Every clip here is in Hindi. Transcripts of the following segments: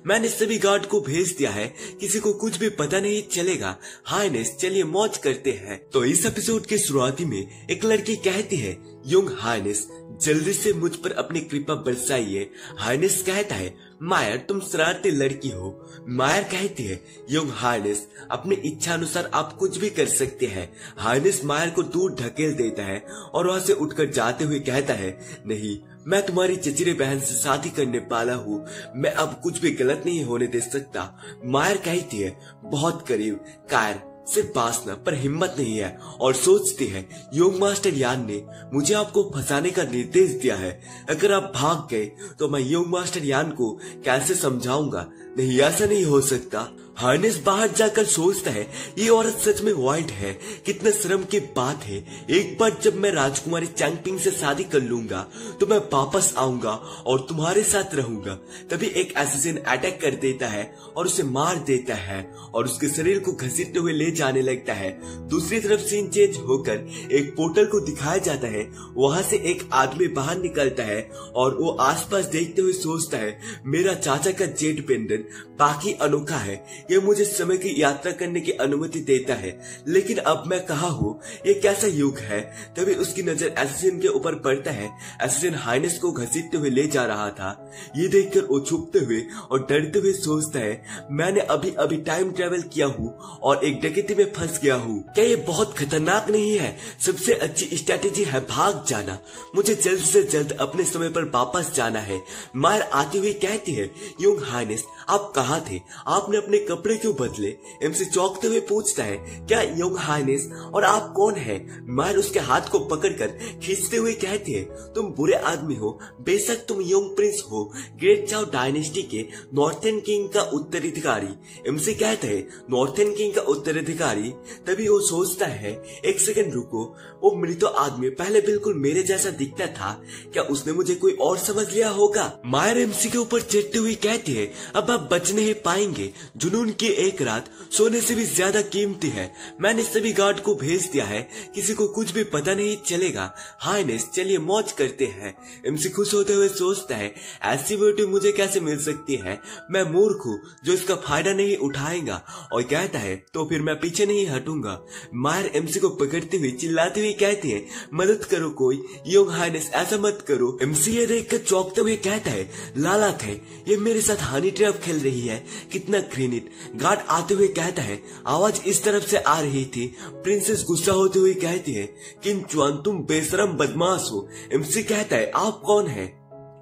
मैंने सभी गार्ड को भेज दिया है, किसी को कुछ भी पता नहीं चलेगा। हाइनेस चलिए मौज करते हैं। तो इस एपिसोड के शुरुआती में एक लड़की कहती है, योंग हाइनेस जल्दी से मुझ पर अपनी कृपा बरसाइए। हाइनेस कहता है, मायर तुम शरारती लड़की हो। मायर कहती है, योंग हाइनेस अपनी इच्छा अनुसार आप कुछ भी कर सकते हैं। हाइनेस मायर को दूर ढकेल देता है और वहां से उठकर जाते हुए कहता है, नहीं मैं तुम्हारी चचेरी बहन से शादी करने वाला हूँ, मैं अब कुछ भी गलत नहीं होने दे सकता। मायर कहती है, बहुत करीब कायर सिर्फ बासना पर हिम्मत नहीं है, और सोचती है योंग मास्टर यान ने मुझे आपको फंसाने का निर्देश दिया है। अगर आप भाग गए तो मैं योंग मास्टर यान को कैसे समझाऊंगा। नहीं ऐसा नहीं हो सकता। हार्नेस बाहर जाकर सोचता है, ये औरत सच में वाइट है, कितना शर्म की बात है। एक बार जब मैं राजकुमारी चैंगपिंग से शादी कर लूंगा तो मैं वापस आऊंगा और तुम्हारे साथ रहूंगा। तभी एक एसेसिन अटैक कर देता है और उसे मार देता है और उसके शरीर को घसीटते हुए ले जाने लगता है। दूसरी तरफ सीन चेंज होकर एक पोर्टल को दिखाया जाता है। वहां से एक आदमी बाहर निकलता है और वो आसपास देखते हुए सोचता है, मेरा चाचा का जेट पेंडेंट बाकी अनोखा है, ये मुझे समय की यात्रा करने की अनुमति देता है, लेकिन अब मैं कहाँ हूँ, ये कैसा युग है। तभी उसकी नजर एसेसिन के ऊपर पड़ता है। एसेसिन हाइनेस को घसीटते हुए ले जा रहा था। ये देखकर वो छुपते हुए और डरते हुए सोचता है, मैंने अभी अभी टाइम ट्रेवल किया हूँ और एक डकैती में फंस गया हूँ। क्या ये बहुत खतरनाक नहीं है? सबसे अच्छी स्ट्रेटेजी है भाग जाना। मुझे जल्द से जल्द अपने समय पर वापस जाना है। मायर आती हुई कहती है, योंग हाइनेस आप कहाँ थे? आपने अपने कपड़े क्यों बदले? एमसी चौंकते हुए पूछता है, क्या योंग हाइनेस और आप कौन है? मायर उसके हाथ को पकड़कर खींचते हुए कहती है, तुम बुरे आदमी हो, बेशक तुम योंग प्रिंस हो, ग्रेट चाओ डायनेस्टी के नॉर्थर्न किंग का उत्तराधिकारी। एमसी कहता है, नॉर्थर्न किंग का उत्तराधिकारी? तभी वो सोचता है, एक सेकंड रुको, वो मृत आदमी पहले बिल्कुल मेरे जैसा दिखता था, क्या उसने मुझे कोई और समझ लिया होगा? मायर एमसी के ऊपर चढ़ते हुए कहती है, अब आप बच नहीं पाएंगे। जुनून की एक रात सोने से भी ज्यादा कीमती है। मैंने सभी गार्ड को भेज दिया है, किसी को कुछ भी पता नहीं चलेगा। हाइनेस चलिए मौज करते हैं। एमसी खुश होते हुए सोचता है, ऐसी ब्यूटी मुझे कैसे मिल सकती है? मैं मूर्ख हूँ जो इसका फायदा नहीं उठाएगा। और कहता है, तो फिर मैं पीछे नहीं हटूंगा। मायर एमसी को पकड़ती हुई चिल्लाती हुई कहती है, मदद करो कोई, योंग हाइनेस ऐसा मत करो। एमसी ये देखकर चौंकते हुए कहता है, लालच है, ये मेरे साथ हनी ट्रैप खेल रही है, कितना घृणित। गार्ड आते हुए कहता है, आवाज इस तरफ से आ रही थी। प्रिंसेस गुस्सा होते हुए कहती है, किन चुआन तुम बेशरम बदमाश हो। एमसी कहता है, आप कौन है?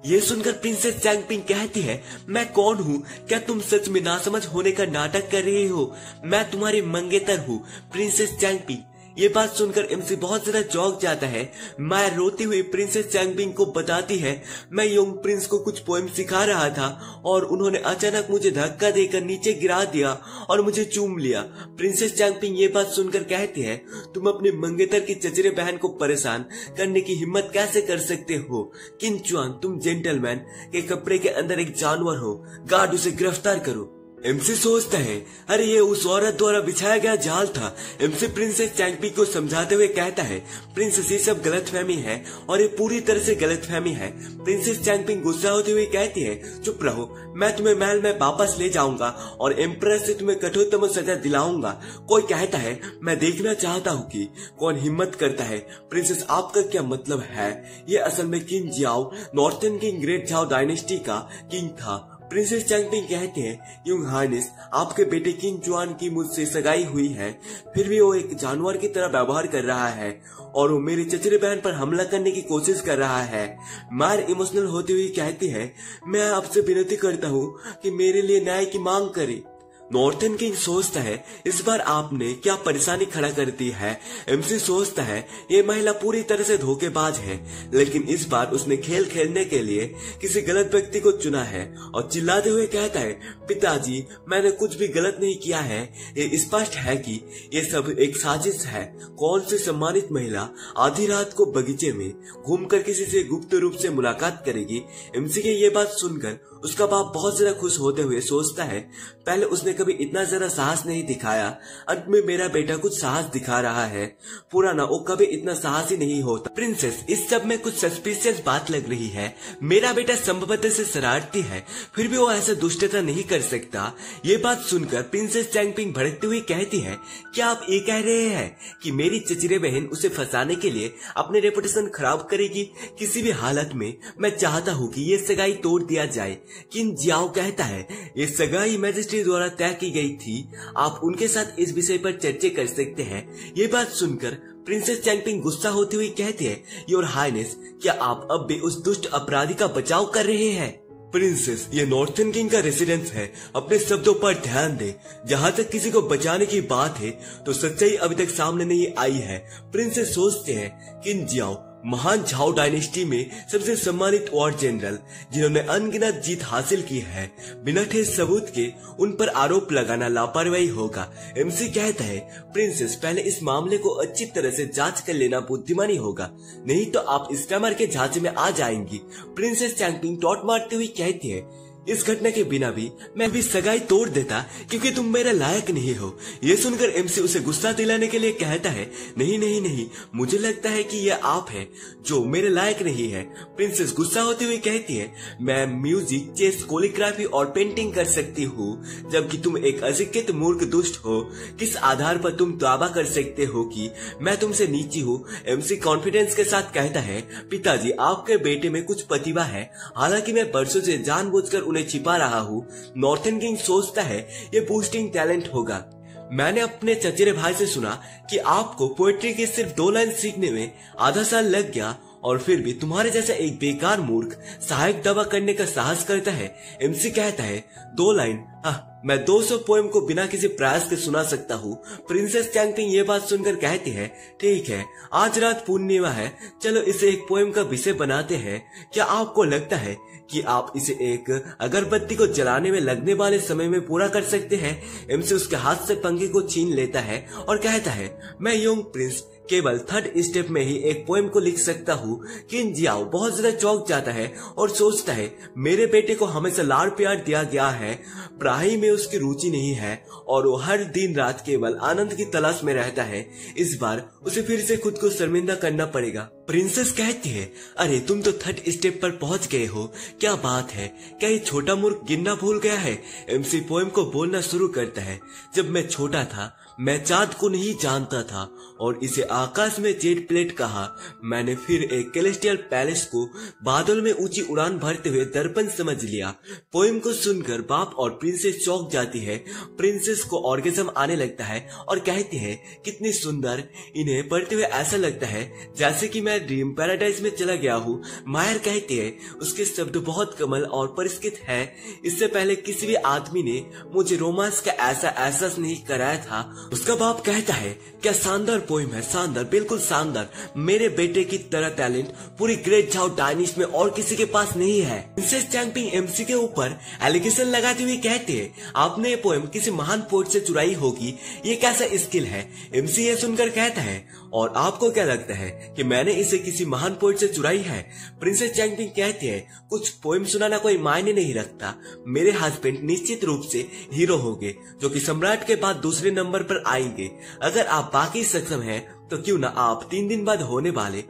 ये सुनकर प्रिंसेस चैंगपिंग कहती है, मैं कौन हूँ? क्या तुम सच में नासमझ होने का नाटक कर रहे हो? मैं तुम्हारी मंगेतर हूँ, प्रिंसेस चैंगपिंग। ये बात सुनकर एमसी बहुत ज्यादा चौंक जाता है। मायर रोती हुई प्रिंसेस चैंगपिंग को बताती है, मैं योंग प्रिंस को कुछ पोएम सिखा रहा था और उन्होंने अचानक मुझे धक्का देकर नीचे गिरा दिया और मुझे चूम लिया। प्रिंसेस चैंगपिंग ये बात सुनकर कहती है, तुम अपने मंगेतर की चचेरे बहन को परेशान करने की हिम्मत कैसे कर सकते हो? किन चुआन तुम जेंटलमैन के कपड़े के अंदर एक जानवर हो, गार्ड उसे गिरफ्तार करो। एमसी सोचता है, अरे ये उस औरत द्वारा बिछाया गया जाल था। एमसी प्रिंसेस चैंगपिंग को समझाते हुए कहता है, प्रिंसेस ये सब गलतफहमी है और ये पूरी तरह से गलतफहमी है। प्रिंसेस चैंगपिंग गुस्सा होते हुए कहती है, चुप रहो, मैं तुम्हें महल में वापस ले जाऊंगा और एम्परर से तुम्हें कठोरतम सजा दिलाऊंगा। कोई कहता है, मैं देखना चाहता हूँ कि कौन हिम्मत करता है। प्रिंसेस आपका क्या मतलब है? ये असल में किंग जियाओ नॉर्थर्न किंग ग्रेट चाओ डायनेस्टी का किंग था। प्रिंसेस चैंगपिंग कहते हैं, योंग हाइनेस आपके बेटे किंग चुआन की मुझसे सगाई हुई है, फिर भी वो एक जानवर की तरह व्यवहार कर रहा है और वो मेरी चचेरी बहन पर हमला करने की कोशिश कर रहा है। मायर इमोशनल होती हुई कहती है, मैं आपसे विनती करता हूँ कि मेरे लिए न्याय की मांग करे। नॉर्थर्न किंग सोचता है, इस बार आपने क्या परेशानी खड़ा कर दी है। एमसी सोचता है, ये महिला पूरी तरह से धोखेबाज है, लेकिन इस बार उसने खेल खेलने के लिए किसी गलत व्यक्ति को चुना है और चिल्लाते हुए कहता है, पिताजी मैंने कुछ भी गलत नहीं किया है। ये स्पष्ट है कि ये सब एक साजिश है। कौन सी सम्मानित महिला आधी रात को बगीचे में घूमकर किसी से गुप्त रूप से मुलाकात करेगी? एमसी की ये बात सुनकर उसका बाप बहुत ज्यादा खुश होते हुए सोचता है, पहले उसने कभी इतना जरा साहस नहीं दिखाया, अंत में मेरा बेटा कुछ साहस दिखा रहा है। पुराना वो कभी इतना साहसी नहीं होता। प्रिंसेस, इस सब में कुछ सस्पिशियस बात लग रही है। मेरा बेटा संभवतः से शरारती है, फिर भी वो ऐसा दुष्टता नहीं कर सकता। ये बात सुनकर प्रिंसेस चैंगपिंग भड़कती हुई कहती है, क्या आप ये कह रहे हैं कि मेरी चचेरी बहन उसे फंसाने के लिए अपने रेपुटेशन खराब करेगी? किसी भी हालत में मैं चाहता हूँ कि ये सगाई तोड़ दिया जाए। किन जियाओ कहता है, ये सगाई मैजिस्ट्रेट द्वारा तय की गई थी, आप उनके साथ इस विषय पर चर्चा कर सकते हैं। ये बात सुनकर प्रिंसेस चैंगपिंग गुस्सा होती हुई कहती है, योर हाइनेस, क्या आप अब भी उस दुष्ट अपराधी का बचाव कर रहे हैं? प्रिंसेस, ये नॉर्थन किंग का रेसिडेंस है, अपने शब्दों पर ध्यान दे। जहाँ तक किसी को बचाने की बात है तो सच्चाई अभी तक सामने नहीं आई है। प्रिंसेस सोचते हैं, किन जियाओ महान झाओ डायनेस्टी में सबसे सम्मानित वॉर जनरल, जिन्होंने अनगिनत जीत हासिल की है। बिना ठोस सबूत के उन पर आरोप लगाना लापरवाही होगा। एमसी कहता है, प्रिंसेस, पहले इस मामले को अच्छी तरह से जांच कर लेना बुद्धिमानी होगा, नहीं तो आप स्कैमर के झांसे में आ जाएंगी। प्रिंसेस चैंगपिंग टॉट मारते हुई कहती है, इस घटना के बिना भी मैं भी सगाई तोड़ देता, क्योंकि तुम मेरे लायक नहीं हो। ये सुनकर एमसी उसे गुस्सा दिलाने के लिए कहता है, नहीं नहीं नहीं, मुझे लगता है कि ये आप हैं जो मेरे लायक नहीं है। प्रिंसेस गुस्सा होती हुई कहती है, मैं म्यूजिक, चेस, कोलिग्राफी और पेंटिंग कर सकती हूँ, जबकि तुम एक अशिक्षित मूर्ख दुष्ट हो। किस आधार पर तुम दावा कर सकते हो कि मैं तुमसे नीची हूँ? एमसी कॉन्फिडेंस के साथ कहता है, पिताजी, आपके बेटे में कुछ प्रतिभा है, हालांकि मैं बरसों से जानबूझकर उन्हें छिपा रहा हूँ। नॉर्थन किंग सोचता है ये बूस्टिंग टैलेंट होगा। मैंने अपने चचेरे भाई से सुना कि आपको पोएट्री के सिर्फ 2 लाइन सीखने में आधा साल लग गया, और फिर भी तुम्हारे जैसा एक बेकार मूर्ख सहायक दावा करने का साहस करता है। एमसी कहता है, 2 लाइन? हाँ, मैं 200 पोएम को बिना किसी प्रयास के सुना सकता हूँ। प्रिंसेस चैंगपिंग ये बात सुनकर कहती है, ठीक है, आज रात पूर्णिमा है, चलो इसे एक पोएम का विषय बनाते हैं। क्या आपको लगता है कि आप इसे एक अगरबत्ती को जलाने में लगने वाले समय में पूरा कर सकते हैं? एमसी उसके हाथ से पंखे को छीन लेता है और कहता है, मैं यंग प्रिंस केवल 3rd स्टेप में ही एक पोएम को लिख सकता हूँ। किन जियाओ बहुत ज्यादा चौंक जाता है और सोचता है, मेरे बेटे को हमेशा लाड़ प्यार दिया गया है, पढ़ाई में उसकी रुचि नहीं है और वो हर दिन रात केवल आनंद की तलाश में रहता है। इस बार उसे फिर से खुद को शर्मिंदा करना पड़ेगा। प्रिंसेस कहती है, अरे तुम तो 3rd स्टेप पर पहुंच गए हो, क्या बात है, क्या ये छोटा मूर्ख गिनना भूल गया है? एमसी पोएम को बोलना शुरू करता है, जब मैं छोटा था मैं चांद को नहीं जानता था और इसे आकाश में जेट प्लेट कहा। मैंने फिर एक कैलेस्टियल पैलेस को बादल में ऊंची उड़ान भरते हुए दर्पण समझ लिया। पोएम को सुनकर बाप और प्रिंसेस चौंक जाती है। प्रिंसेस को ऑर्गेज्म आने लगता है और कहती है, कितनी सुंदर। इन्हें पढ़ते हुए ऐसा लगता है जैसे कि मैं ड्रीम पैराडाइज में चला गया हूँ। मायर कहती है, उसके शब्द बहुत कमल और परिष्कृत है। इससे पहले किसी भी आदमी ने मुझे रोमांस का ऐसा एहसास नहीं कराया था। उसका बाप कहता है, क्या शानदार पोएम है, शानदार, बिल्कुल शानदार। मेरे बेटे की तरह टैलेंट पूरी ग्रेट झाओ डायनेस्टी में और किसी के पास नहीं है। प्रिंसेस चैंगपिंग एमसी के ऊपर एलिगेशन लगाते हुए कहते हैं, आपने ये पोएम किसी महान पोएट से चुराई होगी, ये कैसा स्किल है? एमसी ये सुनकर कहता है, और आपको क्या लगता है कि मैंने इसे किसी महान पोएट से चुराई है? प्रिंसेस चैंगपिंग कहती है, कुछ पोएम सुनाना कोई मायने नहीं रखता। मेरे हस्बैंड निश्चित रूप से हीरो होंगे, जो कि सम्राट के बाद दूसरे नंबर पर आएंगे। अगर आप बाकी सक्षम हैं तो क्यों ना आप 3 दिन बाद होने वाले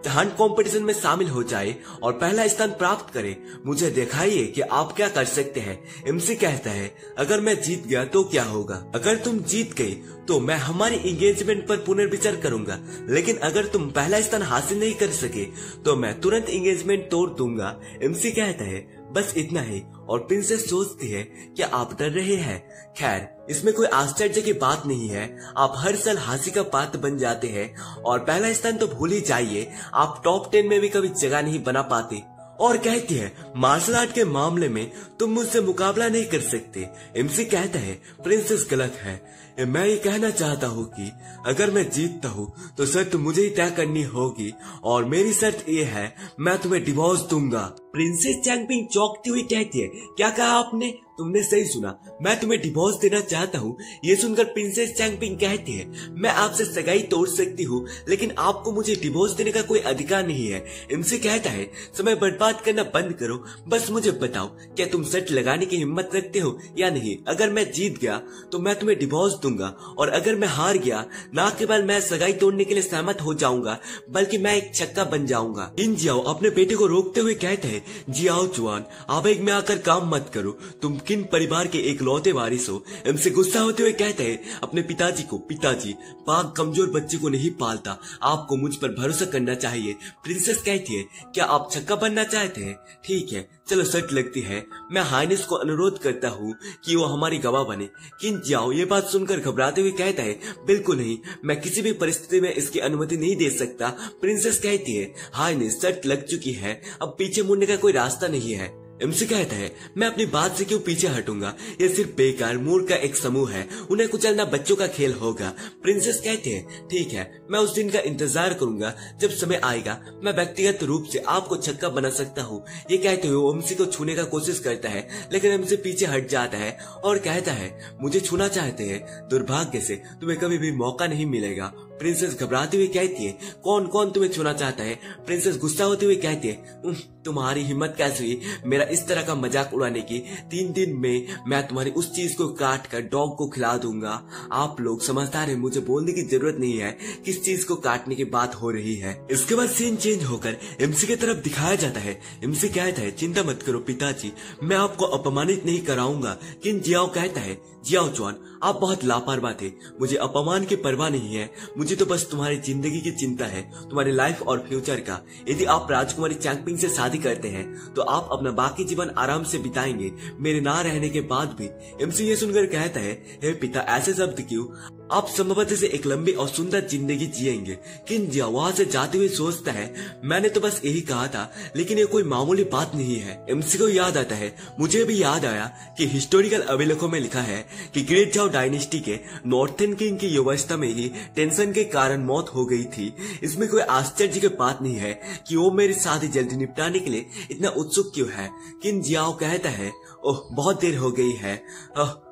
हंट कंपटीशन में शामिल हो जाए और पहला स्थान प्राप्त करें। मुझे दिखाइए कि आप क्या कर सकते हैं। एमसी कहता है, अगर मैं जीत गया तो क्या होगा? अगर तुम जीत गई तो मैं हमारी एंगेजमेंट पर पुनर्विचार करूंगा, लेकिन अगर तुम पहला स्थान हासिल नहीं कर सके तो मैं तुरंत एंगेजमेंट तोड़ दूंगा। एमसी कहता है, बस इतना ही। और प्रिंसेस सोचती है, क्या आप डर रहे हैं? खैर, इसमें कोई आश्चर्य की बात नहीं है। आप हर साल हंसी का पात्र बन जाते हैं और पहला स्थान तो भूल ही जाइए, आप टॉप 10 में भी कभी जगह नहीं बना पाते। और कहती है, मार्शल आर्ट के मामले में तुम मुझसे मुकाबला नहीं कर सकते। एमसी कहता है, प्रिंसेस गलत है। मैं ये कहना चाहता हूँ कि अगर मैं जीतता हूँ तो शर्त मुझे ही तय करनी होगी और मेरी शर्त ये है, मैं तुम्हें डिवोर्स दूंगा। प्रिंसेस चैंगपिंग चौंकती हुई कहती है, क्या कहा आपने? तुमने सही सुना, मैं तुम्हें डिवोर्स देना चाहता हूँ। ये सुनकर प्रिंसेस चैंगपिंग कहती है, मैं आपसे सगाई तोड़ सकती हूँ, लेकिन आपको मुझे डिवोर्स देने का कोई अधिकार नहीं है। इनसे कहता है, समय बर्बाद करना बंद करो, बस मुझे बताओ क्या तुम सट लगाने की हिम्मत रखते हो या नहीं। अगर मैं जीत गया तो मैं तुम्हें डिवोर्स दूंगा, और अगर मैं हार गया ना केवल मैं सगाई तोड़ने के लिए सहमत हो जाऊंगा बल्कि मैं एक छक्का बन जाऊंगा। इन जियाओ अपने बेटे को रोकते हुए कहते हैं, जियाओ जुआन, आवेग में आकर काम मत करो, तुम किन परिवार के इकलौते वारिस हो। इनसे गुस्सा होते हुए कहते हैं अपने पिताजी को, पिताजी पाक कमजोर बच्चे को नहीं पालता, आपको मुझ पर भरोसा करना चाहिए। प्रिंसेस कहती है, क्या आप छक्का बनना चाहते हैं? ठीक है, चलो सट लगती है। मैं हाइनेस को अनुरोध करता हूँ कि वो हमारी गवाह बने। किन जियाओ ये बात सुनकर घबराते हुए कहता है, बिल्कुल नहीं, मैं किसी भी परिस्थिति में इसकी अनुमति नहीं दे सकता। प्रिंसेस कहती है, हाइनेस सट लग चुकी है, अब पीछे मुड़ने का कोई रास्ता नहीं है। एमसी कहता है, मैं अपनी बात से क्यों पीछे हटूंगा, ये सिर्फ बेकार मूर्ख का एक समूह है, उन्हें कुचलना बच्चों का खेल होगा। प्रिंसेस कहते हैं, ठीक है, मैं उस दिन का इंतजार करूंगा जब समय आएगा, मैं व्यक्तिगत रूप से आपको छक्का बना सकता हूँ। ये कहते हुए वो एमसी को छूने का कोशिश करता है, लेकिन एमसी पीछे हट जाता है और कहता है, मुझे छूना चाहते हैं, दुर्भाग्य से तुम्हें कभी भी मौका नहीं मिलेगा। प्रिंसेस घबराती हुई कहती है, कौन कौन तुम्हें छूना चाहता है? प्रिंसेस गुस्सा होते हुए कहती है, तुम्हारी हिम्मत कैसे हुई मेरा इस तरह का मजाक उड़ाने की? 3 दिन में मैं तुम्हारी उस चीज को काट कर डॉग को खिला दूंगा। आप लोग समझदार हैं, मुझे बोलने की जरूरत नहीं है किस चीज को काटने की बात हो रही है। इसके बाद सीन चेंज होकर एमसी की तरफ दिखाया जाता है। एमसी कहता है, चिंता मत करो पिताजी, मैं आपको अपमानित नहीं कराऊंगा। किन जियाओ कहता है, जियाओ जुआन, आप बहुत लापरवाह थे, मुझे अपमान की परवाह नहीं है, मुझे तो बस तुम्हारी जिंदगी की चिंता है, तुम्हारी लाइफ और फ्यूचर का। यदि आप राजकुमारी चैंगपिंग से शादी करते हैं तो आप अपना बाकी जीवन आराम से बिताएंगे, मेरे ना रहने के बाद भी। एमसी ये सुनकर कहता है, हे पिता, ऐसे शब्द क्यों? आप संभवतः से एक लंबी और सुंदर जिंदगी जिएंगे। किन जिया वहां से जाते हुए सोचता है, मैंने तो बस यही कहा था, लेकिन ये कोई मामूली बात नहीं है। एमसी को याद आता है, मुझे भी याद आया कि हिस्टोरिकल अभिलेखों में लिखा है कि ग्रेट जाओ डायनेस्टी के नॉर्थन किंग की युवावस्था में ही टेंशन के कारण मौत हो गई थी। इसमें कोई आश्चर्य की बात नहीं है कि वो मेरी शादी जल्दी निपटाने के लिए इतना उत्सुक क्यों है। किन जियाओ कहता है, ओह बहुत देर हो गई है,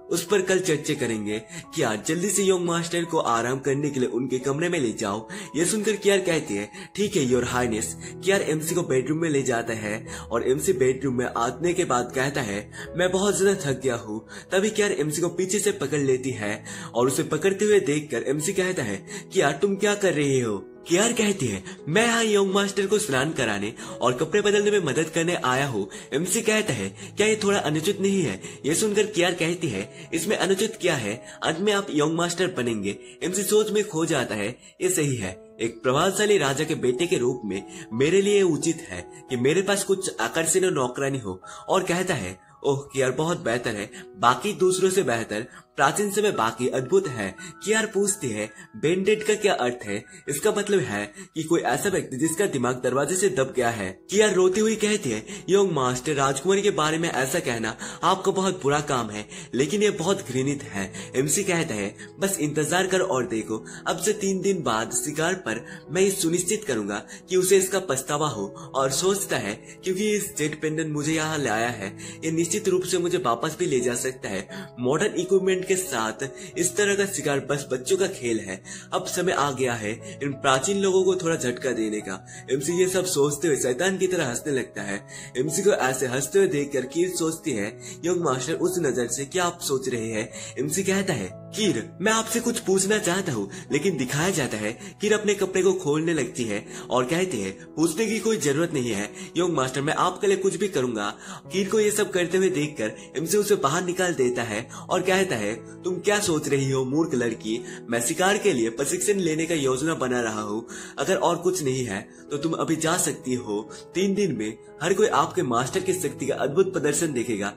उस पर कल चर्चा करेंगे। क्या जल्दी से योंग मास्टर को आराम करने के लिए उनके कमरे में ले जाओ। ये सुनकर कियार कहती है, ठीक है योर हाइनेस। कियार एमसी को बेडरूम में ले जाता है और एमसी बेडरूम में आने के बाद कहता है, मैं बहुत ज्यादा थक गया हूँ। तभी कियार एमसी को पीछे से पकड़ लेती है और उसे पकड़ते हुए देखकर एमसी कहता है, कियार तुम क्या कर रही हो? कियार कहती है, मैं यहाँ योंग मास्टर को स्नान कराने और कपड़े बदलने में मदद करने आया हूँ। एमसी कहता है, क्या ये थोड़ा अनुचित नहीं है? ये सुनकर कियार कहती है, इसमें अनुचित क्या है, अंत में आप योंग मास्टर बनेंगे। एमसी सोच में खो जाता है, ये सही है, एक प्रभावशाली राजा के बेटे के रूप में मेरे लिए उचित है कि मेरे पास कुछ आकर्षणीय नौकरानी हो। और कहता है, ओह कियार बहुत बेहतर है, बाकी दूसरों से बेहतर, प्राचीन समय बाकी अद्भुत है। कियार पूछती है, बेंडेड का क्या अर्थ है? इसका मतलब है कि कोई ऐसा व्यक्ति जिसका दिमाग दरवाजे से दब गया है। कियार रोती हुई कहती है, योंग मास्टर, राजकुमारी के बारे में ऐसा कहना आपका बहुत बुरा काम है, लेकिन ये बहुत घृणित है। एमसी कहता है, बस इंतजार कर और देखो, अब से 3 दिन बाद शिकार पर मैं ये सुनिश्चित करूंगा कि उसे इसका पछतावा हो। और सोचता है, क्योंकि इस जेट पेंडेंट मुझे यहाँ लाया है, ये निश्चित रूप से मुझे वापस भी ले जा सकता है। मॉडर्न इक्विपमेंट के साथ इस तरह का शिकार बस बच्चों का खेल है। अब समय आ गया है इन प्राचीन लोगों को थोड़ा झटका देने का। एमसी ये सब सोचते हुए शैतान की तरह हंसने लगता है। एमसी को ऐसे हंसते हुए देखकर कीर सोचती है, योंग मास्टर उस नजर से क्या आप सोच रहे हैं? एमसी कहता है, कीर मैं आपसे कुछ पूछना चाहता हूँ, लेकिन दिखाया जाता है कीर अपने कपड़े को खोलने लगती है और कहती है, पूछने की कोई जरूरत नहीं है योंग मास्टर, मैं आपके लिए कुछ भी करूंगा। कीर को ये सब करते हुए देखकर एमसी उसे बाहर निकाल देता है और कहता है, तुम क्या सोच रही हो मूर्ख लड़की, मैं शिकार के लिए प्रशिक्षण लेने का योजना बना रहा हूँ। अगर और कुछ नहीं है तो तुम अभी जा सकती हो। 3 दिन में हर कोई आपके मास्टर की शक्ति का अद्भुत प्रदर्शन देखेगा।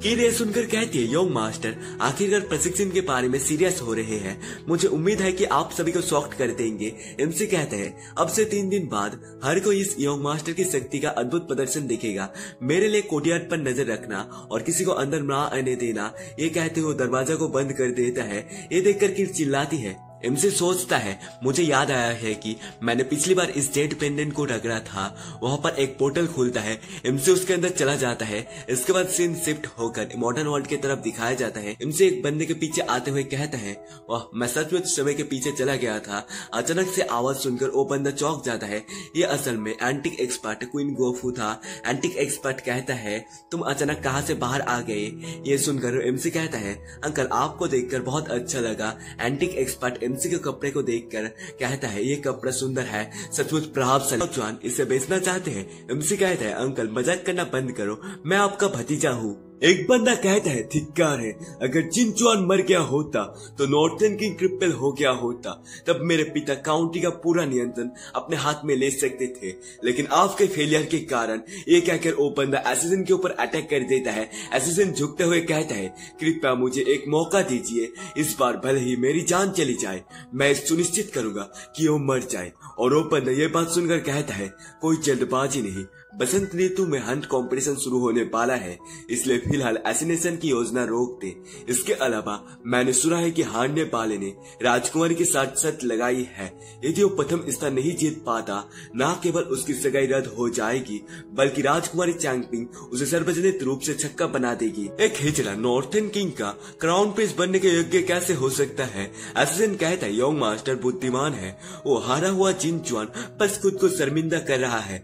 कीर ये सुनकर कहती है, योंग मास्टर आखिरकार प्रशिक्षण के बारे में सीरियस हो रहे हैं, मुझे उम्मीद है कि आप सभी को शॉक्ड कर देंगे। एमसी कहते हैं, अब से 3 दिन बाद हर कोई इस योंग मास्टर की शक्ति का अद्भुत प्रदर्शन देखेगा। मेरे लिए कोर्टयार्ड पर नजर रखना और किसी को अंदर ना आने देना। ये कहते हुए दरवाजा को बंद कर देता है। ये देखकर कीर चिल्लाती है, एमसी सोचता है मुझे याद आया है कि मैंने पिछली बार इस जेड पेंडेंट को रगड़ा था। वहां पर एक पोर्टल खुलता है, एमसी उसके अंदर चला जाता है। इसके बाद सीन शिफ्ट होकर मॉडर्न वर्ल्ड की तरफ दिखाया जाता है। एमसी एक बंदे के पीछे आते हुए कहता है वाह मैं सचमुच समय के पीछे चला गया था। अचानक से आवाज सुनकर वो बंदा चौंक जाता है। ये असल में एंटिक एक्सपर्ट क्वीन गोफू था। एंटिक एक्सपर्ट कहता है तुम अचानक कहां से बाहर आ गए। ये सुनकर एमसी कहता है अंकल आपको देखकर बहुत अच्छा लगा। एंटिक एक्सपर्ट एमसी के कपड़े को देखकर कहता है ये कपड़ा सुंदर है, सचमुच प्रभावशाली। नौजवान इसे बेचना चाहते हैं। एमसी कहता है अंकल मजाक करना बंद करो, मैं आपका भतीजा हूँ। एक बंदा कहता है धिक्कार है, अगर जिनचुआन मर गया होता तो नॉर्थन किंग क्रिप्पल हो गया होता, तब मेरे पिता काउंटी का पूरा नियंत्रण अपने हाथ में ले सकते थे। लेकिन आपके फेलियर के कारण ये कहकर वो बंदा एसिसन के ऊपर अटैक कर देता है। एसिसन झुकते हुए कहता है कृपया मुझे एक मौका दीजिए, इस बार भले ही मेरी जान चली जाए मैं सुनिश्चित करूंगा कि वो मर जाए। और वो बंदा ये बात सुनकर कहता है कोई जल्दबाजी नहीं, बसंत ऋतु में हंट कंपटीशन शुरू होने वाला है, इसलिए फिलहाल एसिनेशन की योजना रोक दे। इसके अलावा मैंने सुना है कि हारने वाले ने राजकुमारी के साथ शर्त लगाई है, यदि वो प्रथम स्थान नहीं जीत पाता न केवल उसकी सगाई रद्द हो जाएगी बल्कि राजकुमारी चैंगपिंग उसे सार्वजनिक रूप से छक्का बना देगी। एक हिजड़ा नॉर्थन किंग का क्राउन प्रिंस बनने के योग्य कैसे हो सकता है। एसिन कहता है यंग मास्टर बुद्धिमान है, वो हारा हुआ जिनचुआन बस खुद को शर्मिंदा कर रहा है।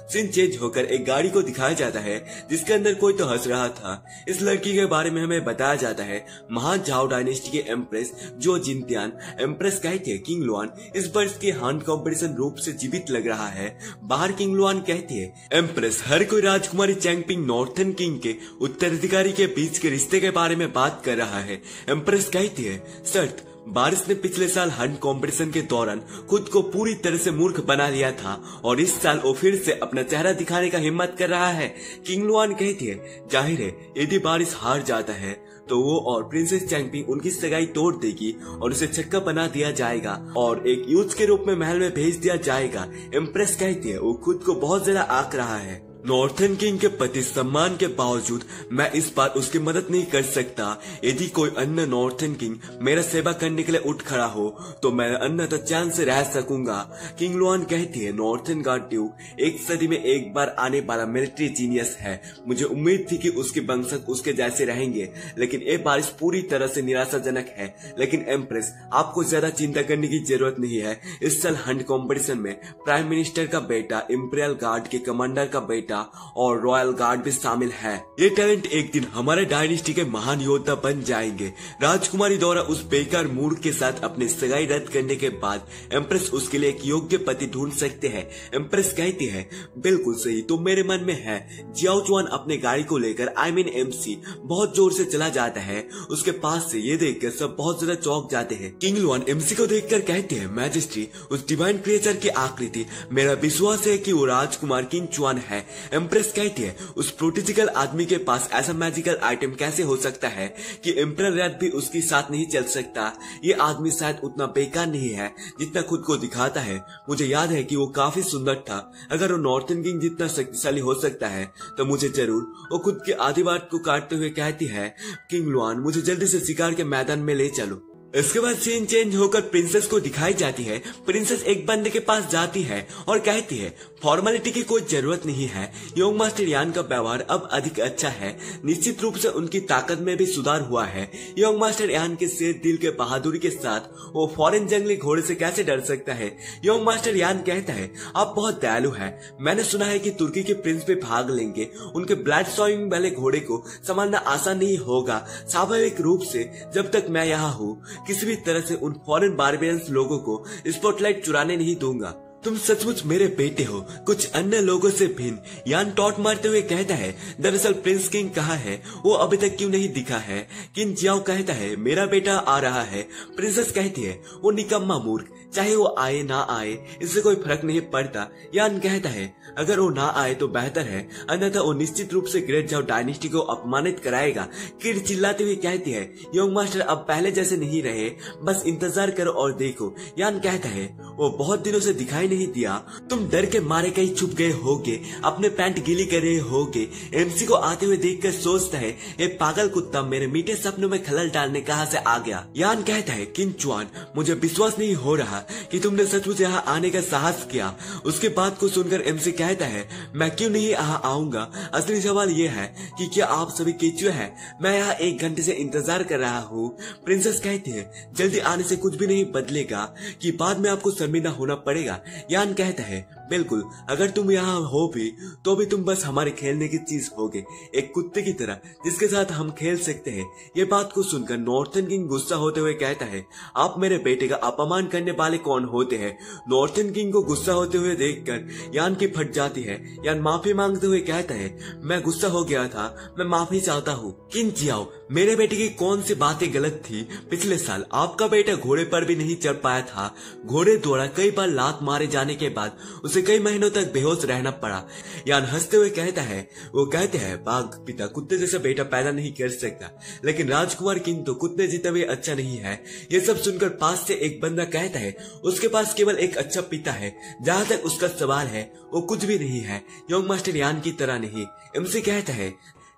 सीन चेंज होकर एक गाड़ी को दिखाया जाता है जिसके अंदर कोई तो हंस रहा था। इस लड़की के बारे में हमें बताया जाता है महान झाओ डायनेस्टी के एम्प्रेस जो जिनतियान। एम्प्रेस कहती है किंग लुआन इस वर्ष के हान कॉम्पिटिशन रूप से जीवित लग रहा है। बाहर किंग लुआन कहती है एम्प्रेस हर कोई राजकुमारी चैंगपिंग नॉर्थन किंग के उत्तराधिकारी के बीच के रिश्ते के बारे में बात कर रहा है। एम्प्रेस कहती है शर्त बारिश ने पिछले साल हंट कंपटीशन के दौरान खुद को पूरी तरह से मूर्ख बना लिया था और इस साल वो फिर से अपना चेहरा दिखाने का हिम्मत कर रहा है। किंग लुआन कहती है जाहिर है यदि बारिश हार जाता है तो वो और प्रिंसेस चैंगपिंग उनकी सगाई तोड़ देगी और उसे छक्का बना दिया जाएगा और एक यूथ के रूप में महल में भेज दिया जाएगा। एम्प्रेस कहती है वो खुद को बहुत ज्यादा आंक रहा है। नॉर्थन किंग के प्रति सम्मान के बावजूद मैं इस बार उसकी मदद नहीं कर सकता। यदि कोई अन्य नॉर्थन किंग मेरा सेवा करने के लिए उठ खड़ा हो तो मैं अन्यथा चैन से रह सकूंगा। किंग लुआन कहती है नॉर्थन गार्ड ड्यूक एक सदी में एक बार आने वाला मिलिट्री जीनियस है। मुझे उम्मीद थी कि उसके वंशज उसके जैसे रहेंगे, लेकिन ये बारिश पूरी तरह से निराशाजनक है। लेकिन एम्प्रेस आपको ज्यादा चिंता करने की जरूरत नहीं है। इस साल हंट कॉम्पिटिशन में प्राइम मिनिस्टर का बेटा, इंपीरियल गार्ड के कमांडर का बेटा और रॉयल गार्ड भी शामिल है। ये टैलेंट एक दिन हमारे डायनेस्टी के महान योद्धा बन जाएंगे। राजकुमारी द्वारा उस बेकार मूर्ख के साथ अपनी सगाई रद्द करने के बाद एम्प्रेस उसके लिए एक योग्य पति ढूंढ सकते हैं। एम्प्रेस कहती है बिल्कुल सही तो मेरे मन में है। जियाओ चुआन अपने गाड़ी को लेकर एमसी बहुत जोर से चला जाता है। उसके पास से ये देखकर सब बहुत ज्यादा चौंक जाते हैं। किंग लुआन एमसी को देखकर कहते हैं मैजेस्टी उस डिवाइन क्रिएचर की आकृति, मेरा विश्वास है कि वो राजकुमार किंग चुआन है। एम्प्रेस कहती है उस प्रोटोटिकल आदमी के पास ऐसा मैजिकल आइटम कैसे हो सकता है कि एम्परर रैथ भी उसके साथ नहीं चल सकता। ये आदमी शायद उतना बेकार नहीं है जितना खुद को दिखाता है। मुझे याद है कि वो काफी सुंदर था। अगर वो नॉर्थन किंग जितना शक्तिशाली हो सकता है तो मुझे जरूर। वो खुद के आदिवाद को काटते हुए कहती है किंग लुआन मुझे जल्दी से शिकार के मैदान में ले चलो। इसके बाद सीन चेंज होकर प्रिंसेस को दिखाई जाती है। प्रिंसेस एक बंदे के पास जाती है और कहती है फॉर्मेलिटी की कोई जरूरत नहीं है। यंग मास्टर यान का व्यवहार अब अधिक अच्छा है। निश्चित रूप से उनकी ताकत में भी सुधार हुआ है। यंग मास्टर यान के शेर दिल के बहादुरी के साथ वो फॉरेन जंगली घोड़े से कैसे डर सकता है। यंग मास्टर यान कहता है आप बहुत दयालु हैं। मैंने सुना है कि तुर्की के प्रिंस भी भाग लेंगे। उनके ब्लड सॉइंग वाले घोड़े को संभालना आसान नहीं होगा। स्वाभाविक रूप से जब तक मैं यहाँ हूँ किसी भी तरह से उन फॉरेन बारबेरियंस लोगों को स्पॉटलाइट चुराने नहीं दूंगा। तुम सचमुच मेरे बेटे हो, कुछ अन्य लोगों से भिन्न। यान टॉट मारते हुए कहता है दरअसल प्रिंस किंग कहाँ है, वो अभी तक क्यों नहीं दिखा है। किंग जियाओ कहता है मेरा बेटा आ रहा है। प्रिंसेस कहती है वो निकम्मा मूर्ख, चाहे वो आए ना आए इससे कोई फर्क नहीं पड़ता। यान कहता है अगर वो ना आए तो बेहतर है, अन्यथा वो निश्चित रूप से ग्रेट जाओ डायनेस्टी को अपमानित कराएगा। किड चिल्लाते हुए कहती है यंग मास्टर अब पहले जैसे नहीं रहे, बस इंतजार करो और देखो। यान कहता है वो बहुत दिनों से दिखाई नहीं दिया। तुम डर के मारे कहीं छुप गए होगे, अपने पैंट गीली कर रहे होगे। एमसी को आते हुए देखकर सोचता है ये पागल कुत्ता मेरे मीठे सपनों में खलल डालने कहां से आ गया। यान कहता है किन चुआन, मुझे विश्वास नहीं हो रहा कि तुमने सचमुच यहाँ आने का साहस किया। उसके बात को सुनकर एमसी कहता है मैं क्यों नहीं यहाँ आऊंगा, असली सवाल ये है कि क्या आप सभी केचुए हैं? मैं यहाँ 1 घंटे से इंतजार कर रहा हूँ। प्रिंसेस कहती है जल्दी आने से कुछ भी नहीं बदलेगा कि बाद में आपको शर्मिंदा होना पड़ेगा। यान कहता है बिल्कुल, अगर तुम यहाँ हो भी तो भी तुम बस हमारे खेलने की चीज होगे, एक कुत्ते की तरह जिसके साथ हम खेल सकते हैं। ये बात को सुनकर नॉर्थन किंग गुस्सा होते हुए कहता है आप मेरे बेटे का अपमान करने वाले कौन होते हैं? नॉर्थन किंग को गुस्सा होते हुए देखकर यान की फट जाती है। यान माफी मांगते हुए कहता है मैं गुस्सा हो गया था, मैं माफी चाहता हूँ। किन जियाओ, मेरे बेटे की कौन सी बातें गलत थी? पिछले साल आपका बेटा घोड़े पर भी नहीं चढ़ पाया था। घोड़े द्वारा कई बार लात मारे जाने के बाद उसे कई महीनों तक बेहोश रहना पड़ा। यान हंसते हुए कहता है वो कहते हैं बाघ पिता कुत्ते जैसा बेटा पैदा नहीं कर सकता, लेकिन राजकुमार किंग तो कुत्ते जीता भी अच्छा नहीं है। ये सब सुनकर पास से एक बंदा कहता है उसके पास केवल एक अच्छा पिता है। जहाँ तक उसका सवाल है वो कुछ भी नहीं है, यंग मास्टर यान की तरह नहीं। एमसी कहता है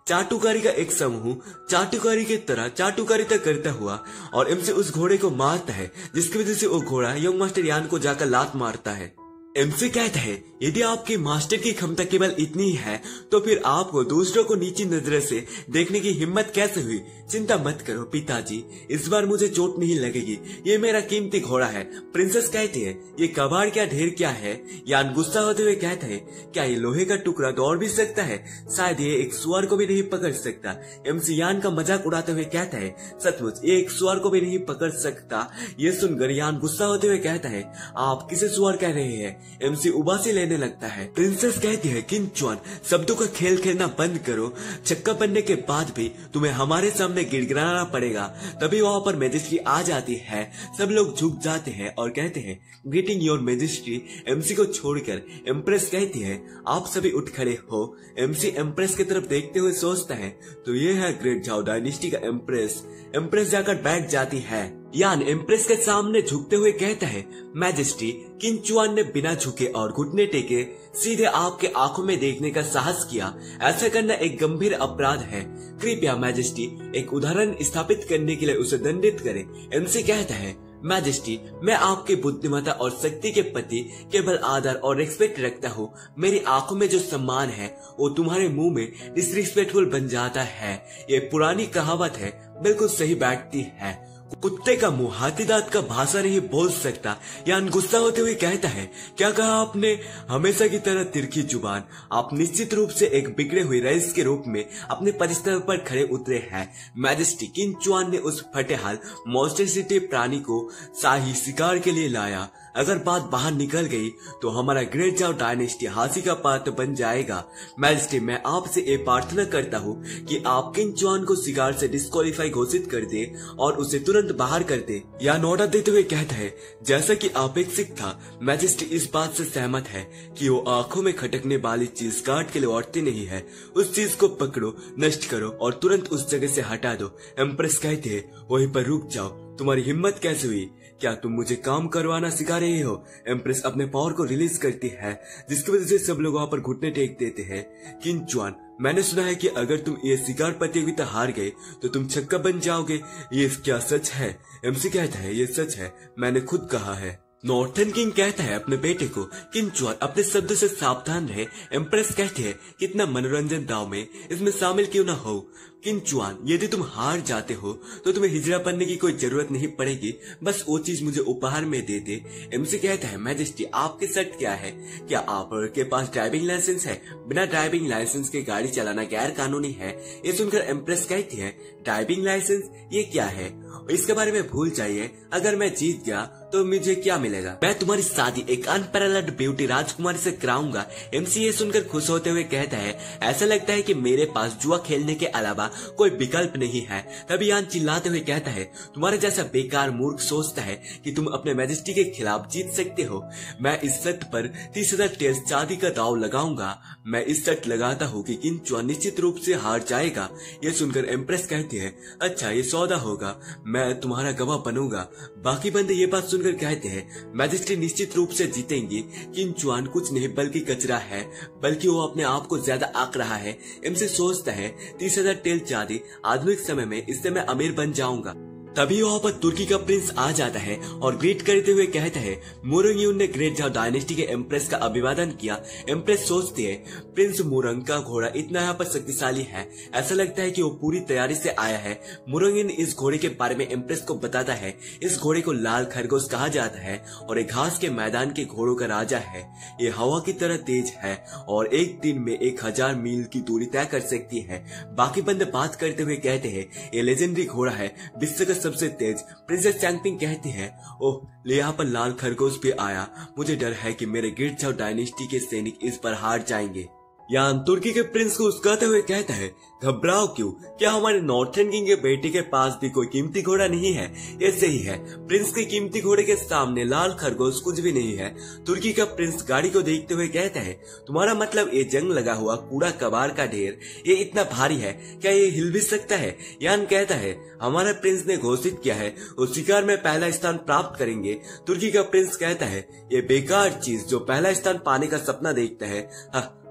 चाटुकारी का एक समूह चाटुकारी की तरह चाटुकारिता करता हुआ, और एमसी उस घोड़े को मारता है जिसकी वजह से वो घोड़ा यंग मास्टर यान को जाकर लात मारता है। एमसी कहता है यदि आपके मास्टर की क्षमता केवल इतनी ही है तो फिर आपको दूसरों को नीची नजर से देखने की हिम्मत कैसे हुई? चिंता मत करो पिताजी, इस बार मुझे चोट नहीं लगेगी, ये मेरा कीमती घोड़ा है। प्रिंसेस कहती है ये कबाड़ क्या ढेर क्या है? यान गुस्सा होते हुए कहता है क्या ये लोहे का टुकड़ा दौड़ भी सकता है? शायद ये एक सुअर को भी नहीं पकड़ सकता। एमसी यान का मजाक उड़ाते हुए कहता है सचमुच ये एक सुअर को भी नहीं पकड़ सकता। ये सुनकर यान गुस्सा होते हुए कहता है आप किसे सुअर कह रहे हैं? एमसी उबासी लेने लगता है। प्रिंसेस कहती है किन चुआन, शब्दों का खेल खेलना बंद करो, छक्का बनने के बाद भी तुम्हें हमारे सामने गिड़गिड़ाना पड़ेगा। तभी वहाँ पर मैजिस्ट्री आ जाती है। सब लोग झुक जाते हैं और कहते हैं ग्रीटिंग योर मैजिस्ट्री। एमसी को छोड़कर एम्प्रेस कहती है आप सभी उठ खड़े हो। एमसी एम्प्रेस की तरफ देखते हुए सोचता है तो ये है ग्रेट झाओ डायनेस्टी का एम्प्रेस। एम्प्रेस जाकर बैठ जाती है। यान एम्प्रेस के सामने झुकते हुए कहता है मैजेस्टी, किन चुआन ने बिना झुके और घुटने टेके सीधे आपके आंखों में देखने का साहस किया। ऐसा करना एक गंभीर अपराध है। कृपया मैजेस्टी एक उदाहरण स्थापित करने के लिए उसे दंडित करें। एमसी कहता है मैजेस्टी, मैं आपके बुद्धिमत्ता और शक्ति के प्रति केवल आदर और रिस्पेक्ट रखता हूँ। मेरी आंखों में जो सम्मान है वो तुम्हारे मुंह में डिसरिस्पेक्टफुल बन जाता है। ये पुरानी कहावत है, बिल्कुल सही बैठती है। कुत्ते का मुंह हाथी दांत का भाषा नहीं बोल सकता। यान गुस्सा होते हुए कहता है क्या कहा आपने? हमेशा की तरह तिरछी जुबान। आप निश्चित रूप से एक बिगड़े हुए रईस के रूप में अपने परिस्थिति पर खड़े उतरे हैं। मैजेस्टी, किन चुआन ने उस फटेहाल मॉन्स्ट्रोसिटी प्राणी को शाही शिकार के लिए लाया। अगर बात बाहर निकल गई तो हमारा ग्रेट झाओ डायनेस्टी हंसी का पात्र बन जाएगा। मैजेस्टी, मैं आपसे ये प्रार्थना करता हूँ कि आप किन चुआन को शिकार से डिस्क्वालीफाई घोषित कर दे और उसे तुरंत बाहर कर दे। या ऑर्डर देते हुए कहता है जैसा कि अपेक्षित था। मैजेस्टी इस बात से सहमत है कि वो आंखों में खटकने वाली चीज काट के लौटती नहीं है। उस चीज को पकड़ो, नष्ट करो और तुरंत उस जगह से हटा दो। एम्प्रेस कहते हैं वहीं पर रुक जाओ, तुम्हारी हिम्मत कैसे हुई? क्या तुम मुझे काम करवाना सिखा रहे हो? एम्प्रेस अपने पावर को रिलीज करती है जिसकी वजह से सब लोग वहाँ पर घुटने टेक देते हैं। किन चुआन, मैंने सुना है कि अगर तुम ये शिकार प्रतियोगिता हार गए तो तुम छक्का बन जाओगे, ये क्या सच है? एमसी कहता है ये सच है, मैंने खुद कहा है। नॉर्थन किंग कहता है अपने बेटे को किन चुआन अपने शब्दों से सावधान रहे। एम्प्रेस कहती है कितना मनोरंजन दाव में इसमें शामिल क्यों ना हो। किन चुआन, यदि तुम हार जाते हो तो तुम्हें हिजरा बनने की कोई जरूरत नहीं पड़ेगी, बस वो चीज मुझे उपहार में दे दे। एमसी कहता है मैजेस्टी, आपकी शर्त क्या है? क्या आपके पास ड्राइविंग लाइसेंस है? बिना ड्राइविंग लाइसेंस के गाड़ी चलाना गैर कानूनी है। ये सुनकर एम्प्रेस कहती है ड्राइविंग लाइसेंस ये क्या है? इसके बारे में भूल जाइए, अगर मैं जीत गया तो मुझे क्या मिलेगा? मैं तुम्हारी शादी एक अनपैरेलल्ड ब्यूटी राजकुमारी से कराऊंगा। एमसी ये सुनकर खुश होते हुए कहता है ऐसा लगता है कि मेरे पास जुआ खेलने के अलावा कोई विकल्प नहीं है। तभी यान चिल्लाते हुए कहता है, तुम्हारे जैसा बेकार मूर्ख सोचता है कि तुम अपने मैजेस्टी के खिलाफ जीत सकते हो। मैं इस शर्त पर 30,000 टेल्स चांदी का दाव लगाऊंगा। मैं इस शर्त लगाता हूँ कि किंग चुआन निश्चित रूप से हार जाएगा। ये सुनकर एम्प्रेस कहती है, अच्छा ये सौदा होगा, मैं तुम्हारा गवाह बनूंगा। बाकी बंदे ये बात सुनकर कहते हैं, मैजेस्टी निश्चित रूप से जीतेंगे। किंग चुआन कुछ नहीं बल्कि कचरा है, बल्कि वो अपने आप को ज्यादा आंक रहा है। एमसी सोचता है 30,000 टेल चांदी, आधुनिक समय में इससे मैं अमीर बन जाऊंगा। तभी वहाँ पर तुर्की का प्रिंस आ जाता है और ग्रीट करते हुए कहता है, मुरंग ने ग्रेट झाओ डायनेस्टी के एम्प्रेस का अभिवादन किया। एम्प्रेस सोचती है, प्रिंस मुरंग का घोड़ा इतना यहाँ पर शक्तिशाली है, ऐसा लगता है कि वो पूरी तैयारी से आया है। मुरंग इस घोड़े के बारे में एम्प्रेस को बताता है। इस घोड़े को लाल खरगोश कहा जाता है और एक घास के मैदान के घोड़ों का राजा है। ये हवा की तरह तेज है और एक दिन में 1000 मील की दूरी तय कर सकती है। बाकी बंदे बात करते हुए कहते हैं, ये लेजेंडरी घोड़ा है, विश्व का सबसे तेज। प्रिंसेस चैंगपिंग कहती है, ओह यहाँ पर लाल खरगोश भी आया, मुझे डर है कि मेरे ग्रेट झाओ डायनेस्टी के सैनिक इस पर हार जाएंगे। यान तुर्की के प्रिंस को उस्काते हुए कहता है, घबराओ क्यों, क्या हमारे नॉर्थर्न किंग के बेटे के पास भी कोई कीमती घोड़ा नहीं है? ये सही है, प्रिंस के कीमती घोड़े के सामने लाल खरगोश कुछ भी नहीं है। तुर्की का प्रिंस गाड़ी को देखते हुए कहता है, तुम्हारा मतलब ये जंग लगा हुआ कूड़ा कबाड़ का ढेर ये इतना भारी है, क्या ये हिल भी सकता है? यान कहता है, हमारा प्रिंस ने घोषित किया है उस शिकार में पहला स्थान प्राप्त करेंगे। तुर्की का प्रिंस कहता है, ये बेकार चीज जो पहला स्थान पाने का सपना देखता है,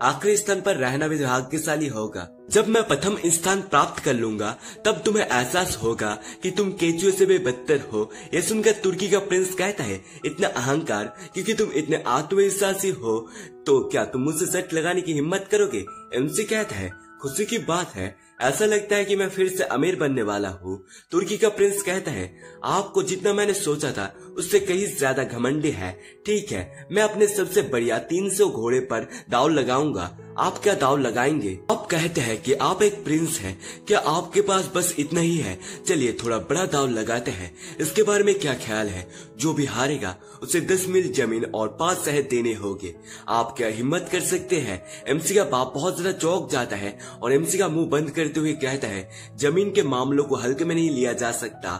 आखिरी स्थान पर रहना भी भाग्यशाली होगा। जब मैं प्रथम स्थान प्राप्त कर लूंगा तब तुम्हें एहसास होगा कि तुम केचुए से भी बदतर हो। यह सुनकर तुर्की का प्रिंस कहता है, इतना अहंकार, क्योंकि तुम इतने आत्मविश्वासी हो तो क्या तुम मुझसे शर्त लगाने की हिम्मत करोगे? एमसी कहता है, खुशी की बात है, ऐसा लगता है कि मैं फिर से अमीर बनने वाला हूँ। तुर्की का प्रिंस कहता है, आपको जितना मैंने सोचा था उससे कहीं ज्यादा घमंडी है। ठीक है, मैं अपने सबसे बढ़िया 300 घोड़े पर दाव लगाऊंगा। आप क्या दाव लगाएंगे? आप कहते हैं कि आप एक प्रिंस हैं, क्या आपके पास बस इतना ही है? चलिए थोड़ा बड़ा दाव लगाते हैं। इसके बारे में क्या ख्याल है? जो भी हारेगा उसे 10 मील जमीन और 5 शहर देने होंगे। आप क्या हिम्मत कर सकते हैं? एमसी का बाप बहुत ज्यादा चौंक जाता है और एमसी का मुंह बंद करते हुए कहता है, जमीन के मामलों को हल्के में नहीं लिया जा सकता,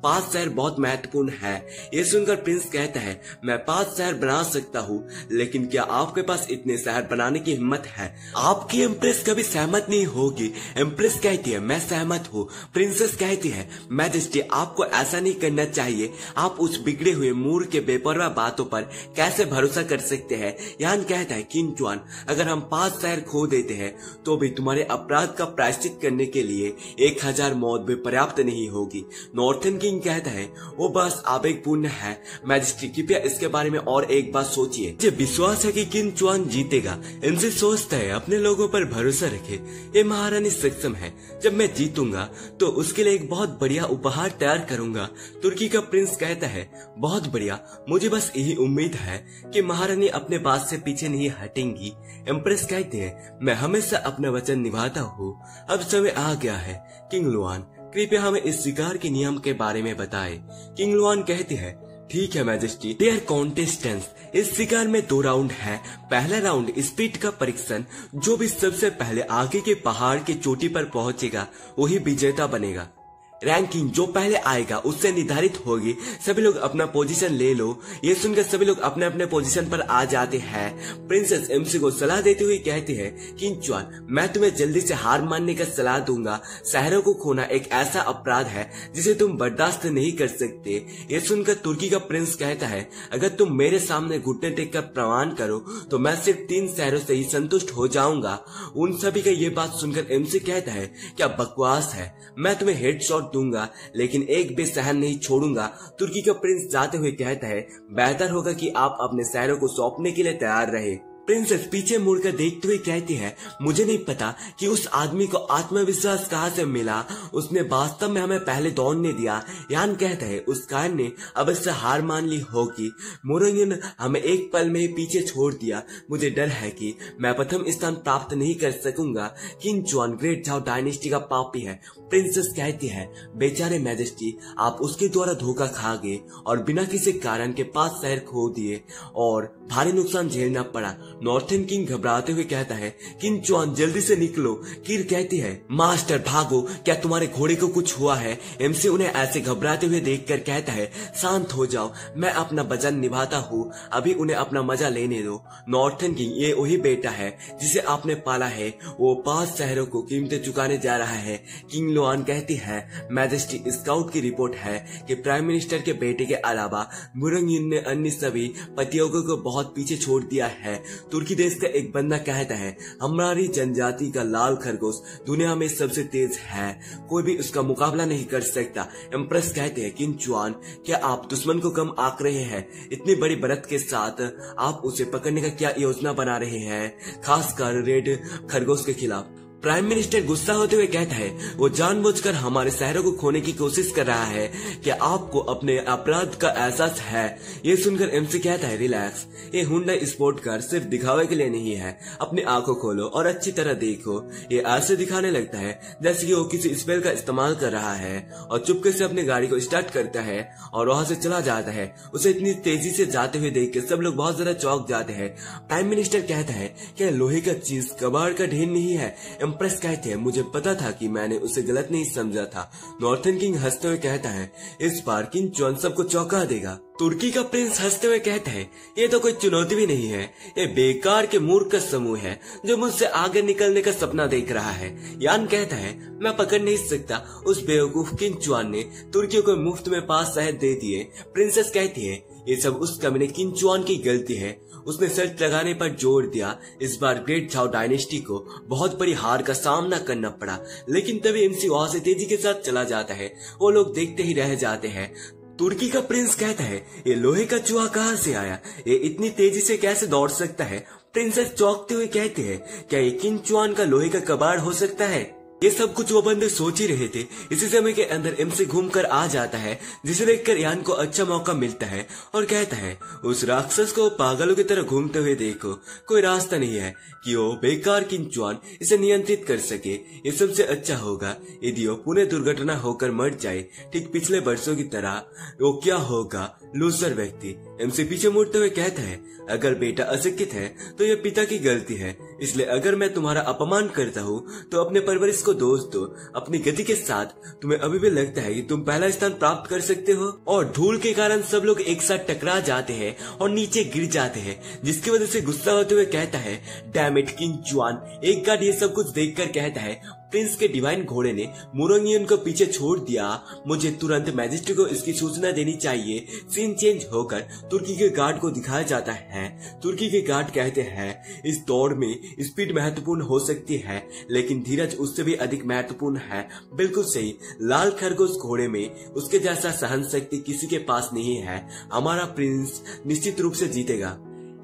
5 शहर बहुत महत्वपूर्ण है। ये सुनकर प्रिंस कहता है, मैं 5 शहर बना सकता हूँ, लेकिन क्या आपके पास इतने शहर बनाने की हिम्मत है? आपकी एम्प्रेस कभी सहमत नहीं होगी। एम्प्रेस कहती है, मैं सहमत हूँ। प्रिंसेस कहती है, मैजेस्टी आपको ऐसा नहीं करना चाहिए, आप उस बिगड़े हुए मूर्ख के बेपरवाह बातों पर कैसे भरोसा कर सकते हैं? यान कहता है, किंग चुआन अगर हम 5 शहर खो देते हैं तो भी तुम्हारे अपराध का प्रायश्चित करने के लिए 1000 मौत भी पर्याप्त नहीं होगी। नॉर्थर्न किंग कहता है, वो बस आवेगपूर्ण है। मैजेस्टी कृपया इसके बारे में और एक बात सोचिए। मुझे विश्वास है कि किंग चुआन जीतेगा। इनसे सोचता है, अपने लोगों पर भरोसा रखे, ये महारानी सक्षम है। जब मैं जीतूंगा तो उसके लिए एक बहुत बढ़िया उपहार तैयार करूंगा। तुर्की का प्रिंस कहता है, बहुत बढ़िया, मुझे बस यही उम्मीद है कि महारानी अपने बात से पीछे नहीं हटेंगी। एम्प्रेस कहते हैं, मैं हमेशा अपना वचन निभाता हूँ। अब समय आ गया है। किंग लुआन कृपया हमें इस शिकार के नियम के बारे में बताएं। किंग लुआन कहती है, ठीक है मैजेस्टी, देयर कॉन्टेस्टेंट्स, इस शिकार में 2 राउंड है। पहला राउंड स्पीड का परीक्षण, जो भी सबसे पहले आगे के पहाड़ की चोटी पर पहुंचेगा वही विजेता बनेगा। रैंकिंग जो पहले आएगा उससे निर्धारित होगी। सभी लोग अपना पोजीशन ले लो। ये सुनकर सभी लोग अपने अपने पोजीशन पर आ जाते हैं। प्रिंसेस एमसी को सलाह देते हुए कहती है, किंग चुआन मैं तुम्हें जल्दी से हार मानने का सलाह दूंगा। शहरों को खोना एक ऐसा अपराध है जिसे तुम बर्दाश्त नहीं कर सकते। ये सुनकर तुर्की का प्रिंस कहता है, अगर तुम मेरे सामने घुटने टेक कर प्रमाण करो तो मैं सिर्फ 3 शहरों से ही संतुष्ट हो जाऊंगा। उन सभी का ये बात सुनकर एमसी कहता है, क्या बकवास है, मैं तुम्हें हेडशॉट दूंगा लेकिन एक भी शहर नहीं छोड़ूंगा। तुर्की का प्रिंस जाते हुए कहता है, बेहतर होगा कि आप अपने शहरों को सौंपने के लिए तैयार रहे। प्रिंसेस पीछे मुड़कर देखते हुए कहती है, मुझे नहीं पता कि उस आदमी को आत्मविश्वास कहाँ से मिला, उसने वास्तव में हमें पहले दौड़ने दिया। यान कहता है, उस कार ने अवश्य हार मान ली होगी। मोरंग ने हमें एक पल में ही पीछे छोड़ दिया। मुझे डर है कि मैं प्रथम स्थान प्राप्त नहीं कर सकूंगा। किंग चुआन ग्रेट झाओ डायनेस्टी का पापी है। प्रिंसेस कहती है, बेचारे मैजेस्टी आप उसके द्वारा धोखा खा गए और बिना किसी कारण के 5 शहर खो दिए और भारी नुकसान झेलना पड़ा। नॉर्थन किंग घबराते हुए कहता है, किंग चुआन जल्दी से निकलो। किर कहती है, मास्टर भागो, क्या तुम्हारे घोड़े को कुछ हुआ है? एमसी उन्हें ऐसे घबराते हुए देखकर कहता है, शांत हो जाओ, मैं अपना वचन निभाता हूँ, अभी उन्हें अपना मजा लेने दो। नॉर्थन किंग, ये वही बेटा है जिसे आपने पाला है, वो 5 शहरों को कीमतें चुकाने जा रहा है। किंग लोआन कहती है, मैजेस्टी, स्काउट की रिपोर्ट है कि प्राइम मिनिस्टर के बेटे के अलावा मुरंगिन ने अन्य सभी प्रतियोगियों को बहुत पीछे छोड़ दिया है। तुर्की देश का एक बंदा कहता है, हमारी जनजाति का लाल खरगोश दुनिया में सबसे तेज है, कोई भी उसका मुकाबला नहीं कर सकता। एम्प्रेस कहते हैं, किंग चुआन, क्या आप दुश्मन को कम आंक रहे हैं? इतनी बड़ी बढ़त के साथ आप उसे पकड़ने का क्या योजना बना रहे हैं, खासकर रेड खरगोश के खिलाफ? प्राइम मिनिस्टर गुस्सा होते हुए कहता है, वो जानबूझकर हमारे शहरों को खोने की कोशिश कर रहा है। क्या आपको अपने अपराध का एहसास है? ये सुनकर एमसी कहता है, रिलैक्स, ये हुंडई स्पोर्ट कार सिर्फ दिखावे के लिए नहीं है, अपनी आंखों खोलो और अच्छी तरह देखो। ये ऐसे दिखाने लगता है जैसे कि वो किसी स्पेल का इस्तेमाल कर रहा है और चुपके से अपनी गाड़ी को स्टार्ट करता है और वहां से चला जाता है। उसे इतनी तेजी से जाते हुए देख के सब लोग बहुत ज्यादा चौंक जाते हैं। प्राइम मिनिस्टर कहता है, क्या लोहे का चीज कबाड़ का ढेर नहीं है? एम्प्रेस कहते हैं, मुझे पता था कि मैंने उसे गलत नहीं समझा था। नॉर्थन किंग हंसते हुए कहता है, इस बार किंग चुआन सबको चौंका देगा। तुर्की का प्रिंस हंसते हुए कहता है, ये तो कोई चुनौती भी नहीं है, ये बेकार के मूर्ख का समूह है जो मुझसे आगे निकलने का सपना देख रहा है। यान कहता है, मैं पकड़ नहीं सकता, उस बेवकूफ किंग चुआन ने तुर्कियों को मुफ्त में 5 शहर दे दिए। प्रिंसेस कहती है, ये सब उस कमीने किंग चुआन की गलती है, उसने शर्त लगाने पर जोर दिया। इस बार ग्रेट झाओ डायनेस्टी को बहुत बड़ी हार का सामना करना पड़ा, लेकिन तभी एमसी वहां से तेजी के साथ चला जाता है। वो लोग देखते ही रह जाते हैं। तुर्की का प्रिंस कहता है, ये लोहे का चूहा कहाँ से आया, ये इतनी तेजी से कैसे दौड़ सकता है? प्रिंसेस चौंकते हुए कहते हैं, क्या ये किंग चुआन का लोहे का कबाड़ हो सकता है? ये सब कुछ वो बंदे सोच ही रहे थे। इसी समय के अंदर एमसी घूमकर आ जाता है, जिसे देखकर यान को अच्छा मौका मिलता है और कहता है, उस राक्षस को पागलों की तरह घूमते हुए देखो, कोई रास्ता नहीं है कि वो बेकार किंग चुआन इसे नियंत्रित कर सके। ये सबसे अच्छा होगा यदि वो पुनः दुर्घटना होकर मर जाए, ठीक पिछले वर्षों की तरह। वो क्या होगा, लूजर व्यक्ति। एमसी पीछे मुड़ते हुए कहता है, अगर बेटा अशिक्षित है तो यह पिता की गलती है, इसलिए अगर मैं तुम्हारा अपमान करता हूँ तो अपने परवरिश को दोष दो। अपनी गति के साथ तुम्हें अभी भी लगता है कि तुम पहला स्थान प्राप्त कर सकते हो, और धूल के कारण सब लोग एक साथ टकरा जाते हैं और नीचे गिर जाते हैं, जिसकी वजह से गुस्सा होते हुए कहता है, डैम इट किंग चुआन। एक गार्ड ये सब कुछ देखकर कहता है, प्रिंस के डिवाइन घोड़े ने मुरोंगियन को पीछे छोड़ दिया, मुझे तुरंत मैजिस्ट्रेट को इसकी सूचना देनी चाहिए। सीन चेंज होकर तुर्की के गार्ड को दिखाया जाता है। तुर्की के गार्ड कहते हैं, इस दौड़ में स्पीड महत्वपूर्ण हो सकती है, लेकिन धीरज उससे भी अधिक महत्वपूर्ण है। बिल्कुल सही, लाल खरगोश घोड़े में उसके जैसा सहन शक्ति किसी के पास नहीं है। हमारा प्रिंस निश्चित रूप से जीतेगा।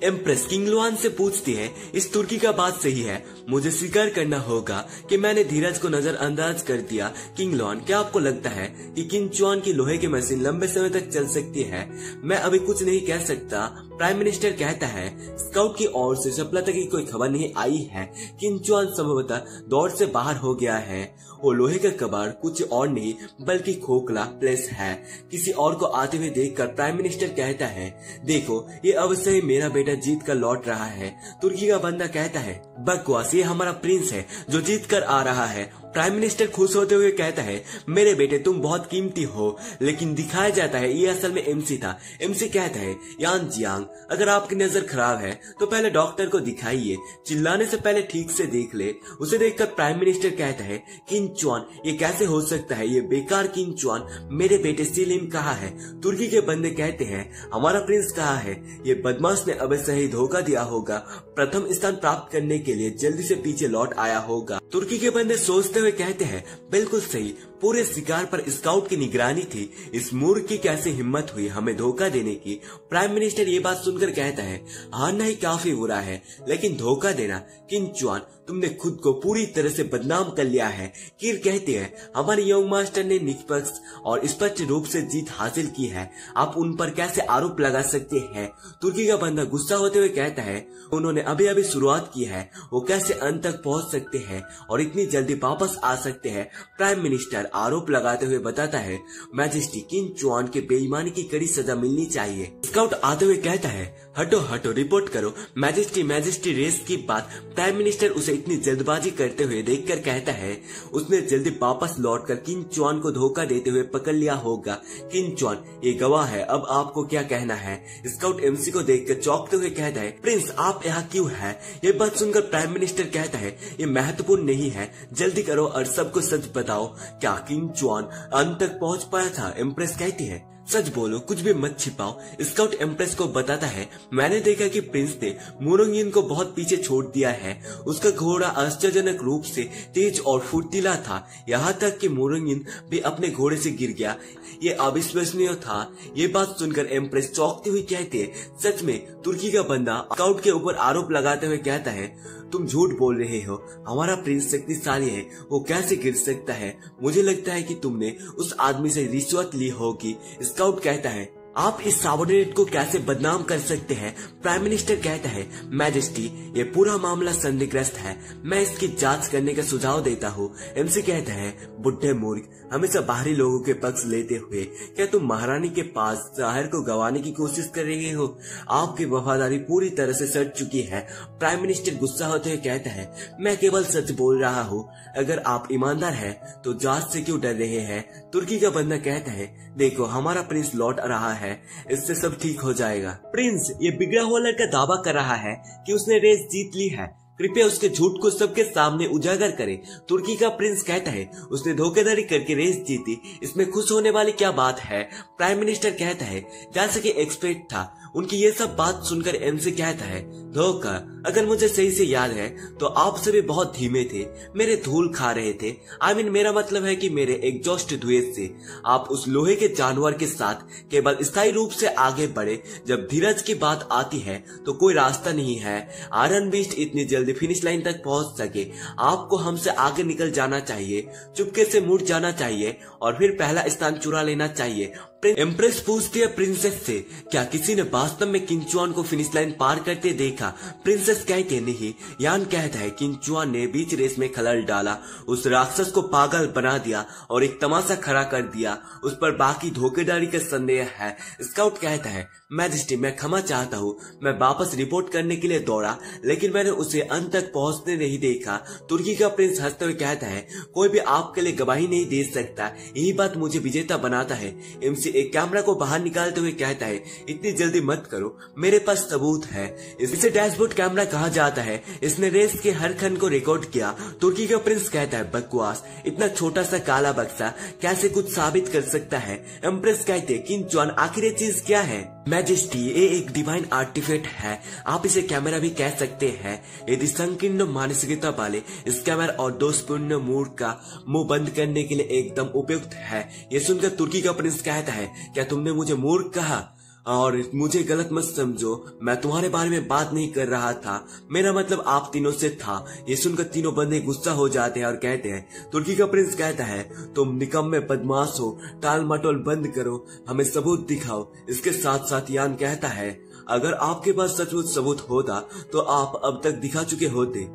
एम्प्रेस किंग लोआन से पूछती है, इस तुर्की का बात सही है, मुझे स्वीकार करना होगा कि मैंने धीरज को नजरअंदाज कर दिया। किंग लोआन, क्या आपको लगता है कि किंग चुआन की लोहे की मशीन लंबे समय तक चल सकती है? मैं अभी कुछ नहीं कह सकता। प्राइम मिनिस्टर कहता है, स्काउट की ओर से सफलता की कोई खबर नहीं आई है। किंग चुआन संभवतः दौड़ से बाहर हो गया है। वो लोहे का कबाड़ कुछ और नहीं बल्कि खोखला प्लेस है। किसी और को आते हुए देखकर प्राइम मिनिस्टर कहता है, देखो ये अवश्य ही मेरा बेटा जीत कर लौट रहा है। तुर्की का बंदा कहता है, बकवास, ये हमारा प्रिंस है जो जीत कर आ रहा है। प्राइम मिनिस्टर खुश होते हुए कहता है, मेरे बेटे तुम बहुत कीमती हो, लेकिन दिखाया जाता है ये असल में एमसी था। एमसी कहता है, यान जियांग, अगर आपकी नजर खराब है तो पहले डॉक्टर को दिखाइए, चिल्लाने से पहले ठीक से देख ले। उसे देखकर प्राइम मिनिस्टर कहता है, किंग चुआन, ये कैसे हो सकता है, ये बेकार किंग चुआन, मेरे बेटे सीलिन कहाँ है? तुर्की के बंदे कहते हैं, हमारा प्रिंस कहाँ है? ये बदमाश ने अवश्य ही धोखा दिया होगा, प्रथम स्थान प्राप्त करने के लिए जल्दी से पीछे लौट आया होगा। तुर्की के बंदे सोचते हुए कहते हैं, बिल्कुल सही, पूरे शिकार पर स्काउट की निगरानी थी, इस मूर्ख की कैसे हिम्मत हुई हमें धोखा देने की। प्राइम मिनिस्टर ये बात सुनकर कहता है, हारना ही काफी बुरा है, लेकिन धोखा देना, किंग चुआन, तुमने खुद को पूरी तरह से बदनाम कर लिया है। किर कहते हैं, हमारे यंग मास्टर ने निष्पक्ष और स्पष्ट रूप से जीत हासिल की है, आप उन पर कैसे आरोप लगा सकते हैं? तुर्की का बंदा गुस्सा होते हुए कहता है, उन्होंने अभी अभी शुरुआत की है, वो कैसे अंत तक पहुंच सकते हैं और इतनी जल्दी वापस आ सकते हैं? प्राइम मिनिस्टर, आरोप लगाते हुए बताता है, मैजेस्टी किंग चुआन के बेईमानी की कड़ी सजा मिलनी चाहिए। स्काउट आते हुए कहता है, हटो हटो, रिपोर्ट करो। मैजेस्टी मैजेस्टी रेस की बात प्राइम मिनिस्टर उसे इतनी जल्दबाजी करते हुए देखकर कहता है, उसने जल्दी वापस लौटकर किंग चुआन को धोखा देते हुए पकड़ लिया होगा। किंग चुआन ये गवाह है, अब आपको क्या कहना है? स्काउट एमसी को देखकर चौंकते हुए कहता है, प्रिंस आप यहाँ क्यों हैं? ये बात सुनकर प्राइम मिनिस्टर कहता है, ये महत्वपूर्ण नहीं है, जल्दी करो और सबको सच बताओ, क्या किंग चुआन अंत तक पहुँच पाया था? एम्प्रेस कहती है, सच बोलो, कुछ भी मत छिपाओ। स्काउट एम्प्रेस को बताता है, मैंने देखा कि प्रिंस ने मुरोंगिन को बहुत पीछे छोड़ दिया है। उसका घोड़ा आश्चर्यजनक रूप से तेज और फुर्तीला था, यहाँ तक कि मुरोंगिन भी अपने घोड़े से गिर गया। ये अविश्वसनीय था। ये बात सुनकर एम्प्रेस चौंकती हुई कहती है, सच में? तुर्की का बंदा स्काउट के ऊपर आरोप लगाते हुए कहता है, तुम झूठ बोल रहे हो, हमारा प्रिंस शक्तिशाली है, वो कैसे गिर सकता है? मुझे लगता है कि तुमने उस आदमी से रिश्वत ली होगी। स्काउट कहता है, आप इस सबऑर्डिनेट को कैसे बदनाम कर सकते हैं? प्राइम मिनिस्टर कहता है, मैजेस्टी ये पूरा मामला संदिग्ध है, मैं इसकी जांच करने का सुझाव देता हूँ। एमसी कहता है, बुढ़े मूर्ख, हमेशा बाहरी लोगों के पक्ष लेते हुए क्या तुम महारानी के पास शहर को गंवाने की कोशिश कर रहे हो? आपकी वफादारी पूरी तरह से सड़ चुकी है। प्राइम मिनिस्टर गुस्सा होते हुए कहता है, मैं केवल सच बोल रहा हूँ, अगर आप ईमानदार है तो जांच से क्यों डर रहे हैं? तुर्की का बंदा कहता है, देखो हमारा प्रिंस लौट रहा है, इससे सब ठीक हो जाएगा। प्रिंस ये बिगड़ा हुआ लड़का दावा कर रहा है कि उसने रेस जीत ली है, कृपया उसके झूठ को सबके सामने उजागर करें। तुर्की का प्रिंस कहता है, उसने धोखाधड़ी करके रेस जीती, इसमें खुश होने वाली क्या बात है? प्राइम मिनिस्टर कहता है, जैसा कि एक्सपेक्ट था। उनकी ये सब बात सुनकर एमसी कहता है, धोखा? अगर मुझे सही से याद है तो आप सभी बहुत धीमे थे, मेरे धूल खा रहे थे। मेरा मतलब है कि मेरे एग्जॉस्ट धुएं से आप उस लोहे के जानवर के साथ केवल स्थायी रूप से आगे बढ़े। जब धीरज की बात आती है तो कोई रास्ता नहीं है आयरन बीस्ट इतनी जल्दी फिनिश लाइन तक पहुंच सके। आपको हमसे आगे निकल जाना चाहिए, चुपके से मुड़ जाना चाहिए और फिर पहला स्थान चुरा लेना चाहिए। एम्प्रेस पूछती है प्रिंसेस से, क्या किसी ने वास्तव में किंग चुआन को फिनिश लाइन पार करते देखा? प्रिंसेस कहते नहीं। यान कहता है, किंग चुआन ने बीच रेस में खलल डाला, उस राक्षस को पागल बना दिया और एक तमाशा खड़ा कर दिया। उस पर बाकी धोखेधड़ी का संदेह है। स्काउट कहता है, मैजेस्टी मैं क्षमा चाहता हूँ, मैं वापस रिपोर्ट करने के लिए दौड़ा लेकिन मैंने उसे अंत तक पहुँचने नहीं देखा। तुर्की का प्रिंस हंसते हुए कहता है, कोई भी आपके लिए गवाही नहीं दे सकता, यही बात मुझे विजेता बनाता है। एमसी एक कैमरा को बाहर निकालते हुए कहता है, इतनी जल्दी मत करो, मेरे पास सबूत है। इसे डैशबोर्ड कैमरा कहा जाता है। इसने रेस के हर खंड को रिकॉर्ड किया। तुर्की का प्रिंस कहता है, बकवास, इतना छोटा सा काला बक्सा कैसे कुछ साबित कर सकता है? एम्प्रेस कहते, किंग चुआन आखिर ये चीज क्या है? मैजेस्टी ये एक डिवाइन आर्टिफैक्ट है, आप इसे कैमरा भी कह सकते हैं। यदि संकीर्ण मानसिकता वाले इस कैमरा और दोषपूर्ण मूड का मुंह बंद करने के लिए एकदम उपयुक्त है। ये सुनकर तुर्की का प्रिंस कहता है, क्या तुमने मुझे मूर्ख कहा? और मुझे गलत मत समझो, मैं तुम्हारे बारे में बात नहीं कर रहा था, मेरा मतलब आप तीनों से था। ये सुनकर तीनों बंदे गुस्सा हो जाते हैं और कहते हैं, तुर्की का प्रिंस कहता है, तुम निकम्मे बदमाश हो, टाल मटोल बंद करो, हमें सबूत दिखाओ। इसके साथ साथ यान कहता है, अगर आपके पास सचमुच सबूत होता तो आप अब तक दिखा चुके होते।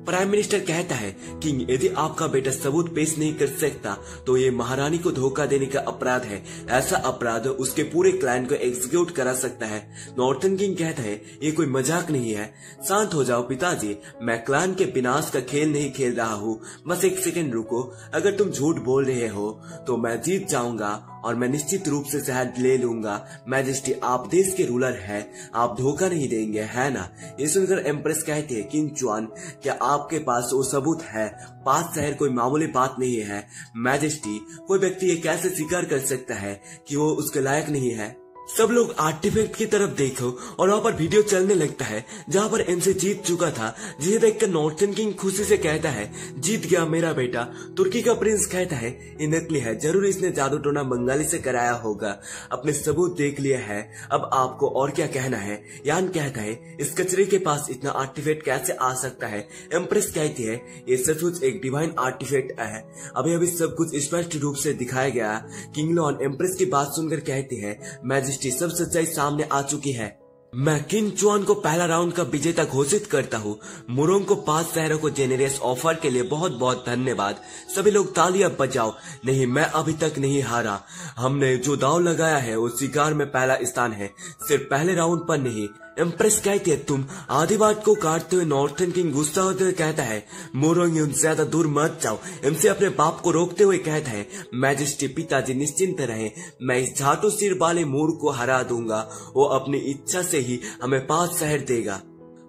प्राइम मिनिस्टर कहता है, किंग यदि आपका बेटा सबूत पेश नहीं कर सकता तो ये महारानी को धोखा देने का अपराध है। ऐसा अपराध उसके पूरे क्लैन को एग्जीक्यूट करा सकता है। नॉर्थन किंग कहता है, ये कोई मजाक नहीं है। शांत हो जाओ पिताजी, मैं क्लैन के विनाश का खेल नहीं खेल रहा हूँ, बस एक सेकंड रुको। अगर तुम झूठ बोल रहे हो तो मैं जीत जाऊंगा और मैं निश्चित रूप से शहर ले लूंगा। मैजेस्टी आप देश के रूलर हैं, आप धोखा नहीं देंगे, है ना? ये सुनकर एम्प्रेस कहती है, किंग चुआन क्या आपके पास वो सबूत है? 5 शहर कोई मामूली बात नहीं है। मैजेस्टी कोई व्यक्ति ये कैसे स्वीकार कर सकता है कि वो उसके लायक नहीं है? सब लोग आर्टिफैक्ट की तरफ देखो और वहाँ पर वीडियो चलने लगता है जहाँ पर एमसी जीत चुका था, जिसे देखकर नॉर्थन किंग खुशी से कहता है, जीत गया मेरा बेटा। तुर्की का प्रिंस कहता है, ये नकली है, जरूर इसने जादू टोना बंगाली से कराया होगा। अपने सबूत देख लिया है, अब आपको और क्या कहना है? यान कहता है, इस कचरे के पास इतना आर्टिफैक्ट कैसे आ सकता है? एम्प्रेस कहती है, ये सचमुच एक डिवाइन आर्टिफैक्ट है, अभी सब कुछ स्पष्ट रूप से दिखाया गया। किंग लॉन एम्प्रेस की बात सुनकर कहती है, मैजिस्ट्रेट सब सच्चाई सामने आ चुकी है। मैं किन चुआन को पहला राउंड का विजेता घोषित करता हूँ। मुरोंग को 5 शहरों को जेनेरियस ऑफर के लिए बहुत बहुत धन्यवाद। सभी लोग तालियां बजाओ। नहीं, मैं अभी तक नहीं हारा। हमने जो दाव लगाया है वो शिकार में पहला स्थान है, सिर्फ पहले राउंड पर नहीं। एम्प्रेस कहती है तुम आधी बात को काटते हुए नॉर्थन किंग गुस्सा होते हुए कहता है मुरोंग ज्यादा दूर मत जाओ। एमसी अपने बाप को रोकते हुए कहता है मैजेस्टी पिताजी निश्चिंत रहे, मैं इस झाटू सिर वाले मूर को हरा दूंगा। वो अपनी इच्छा से ही हमें 5 शहर देगा।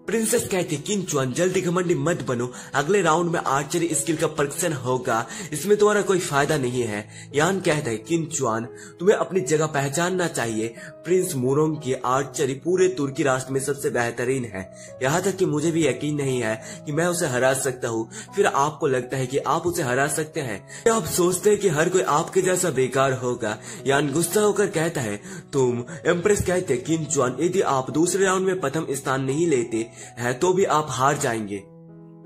प्रिंसेस कहती है किन चुआन जल्दी घमंडी मत बनो, अगले राउंड में आर्चरी स्किल का परीक्षण होगा, इसमें तुम्हारा कोई फायदा नहीं है। यान कहता है किन चुआन तुम्हें अपनी जगह पहचानना चाहिए। प्रिंस मुरोंग की आर्चरी पूरे तुर्की राष्ट्र में सबसे बेहतरीन है, यहाँ तक कि मुझे भी यकीन नहीं है कि मैं उसे हरा सकता हूँ। फिर आपको लगता है कि आप उसे हरा सकते हैं? आप सोचते हैं कि हर कोई आपके जैसा बेकार होगा? यान गुस्सा होकर कहता है तुम। एम्प्रेस कहते हैं किन चुआन यदि आप दूसरे राउंड में प्रथम स्थान नहीं लेते है तो भी आप हार जाएंगे।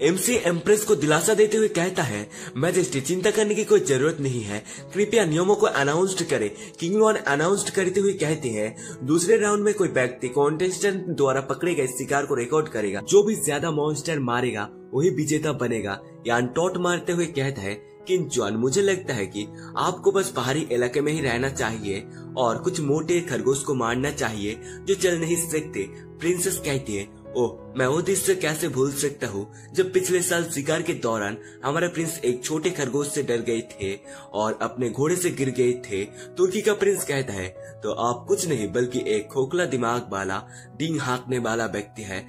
एमसी एम्प्रेस को दिलासा देते हुए कहता है मैजेस्टी चिंता करने की कोई जरूरत नहीं है, कृपया नियमों को अनाउंस्ड करे। किंग वन अनाउंस्ड करते हुए कहते हैं दूसरे राउंड में कोई व्यक्ति कॉन्टेस्टेंट द्वारा पकड़े गए शिकार को रिकॉर्ड करेगा, जो भी ज्यादा मॉन्स्टर मारेगा वही विजेता बनेगा। यान टॉट मारते हुए कहता है किन चुआन मुझे लगता है कि आपको बस पहाड़ी इलाके में ही रहना चाहिए और कुछ मोटे खरगोश को मारना चाहिए जो चल नहीं सकते। प्रिंसेस कहती है ओह, मैं वो दृश्य कैसे भूल सकता हूँ जब पिछले साल शिकार के दौरान हमारे प्रिंस एक छोटे खरगोश से डर गए थे और अपने घोड़े से गिर गए थे। तुर्की का प्रिंस कहता है तो आप कुछ नहीं बल्कि एक खोखला दिमाग वाला डींग हाँकने वाला व्यक्ति है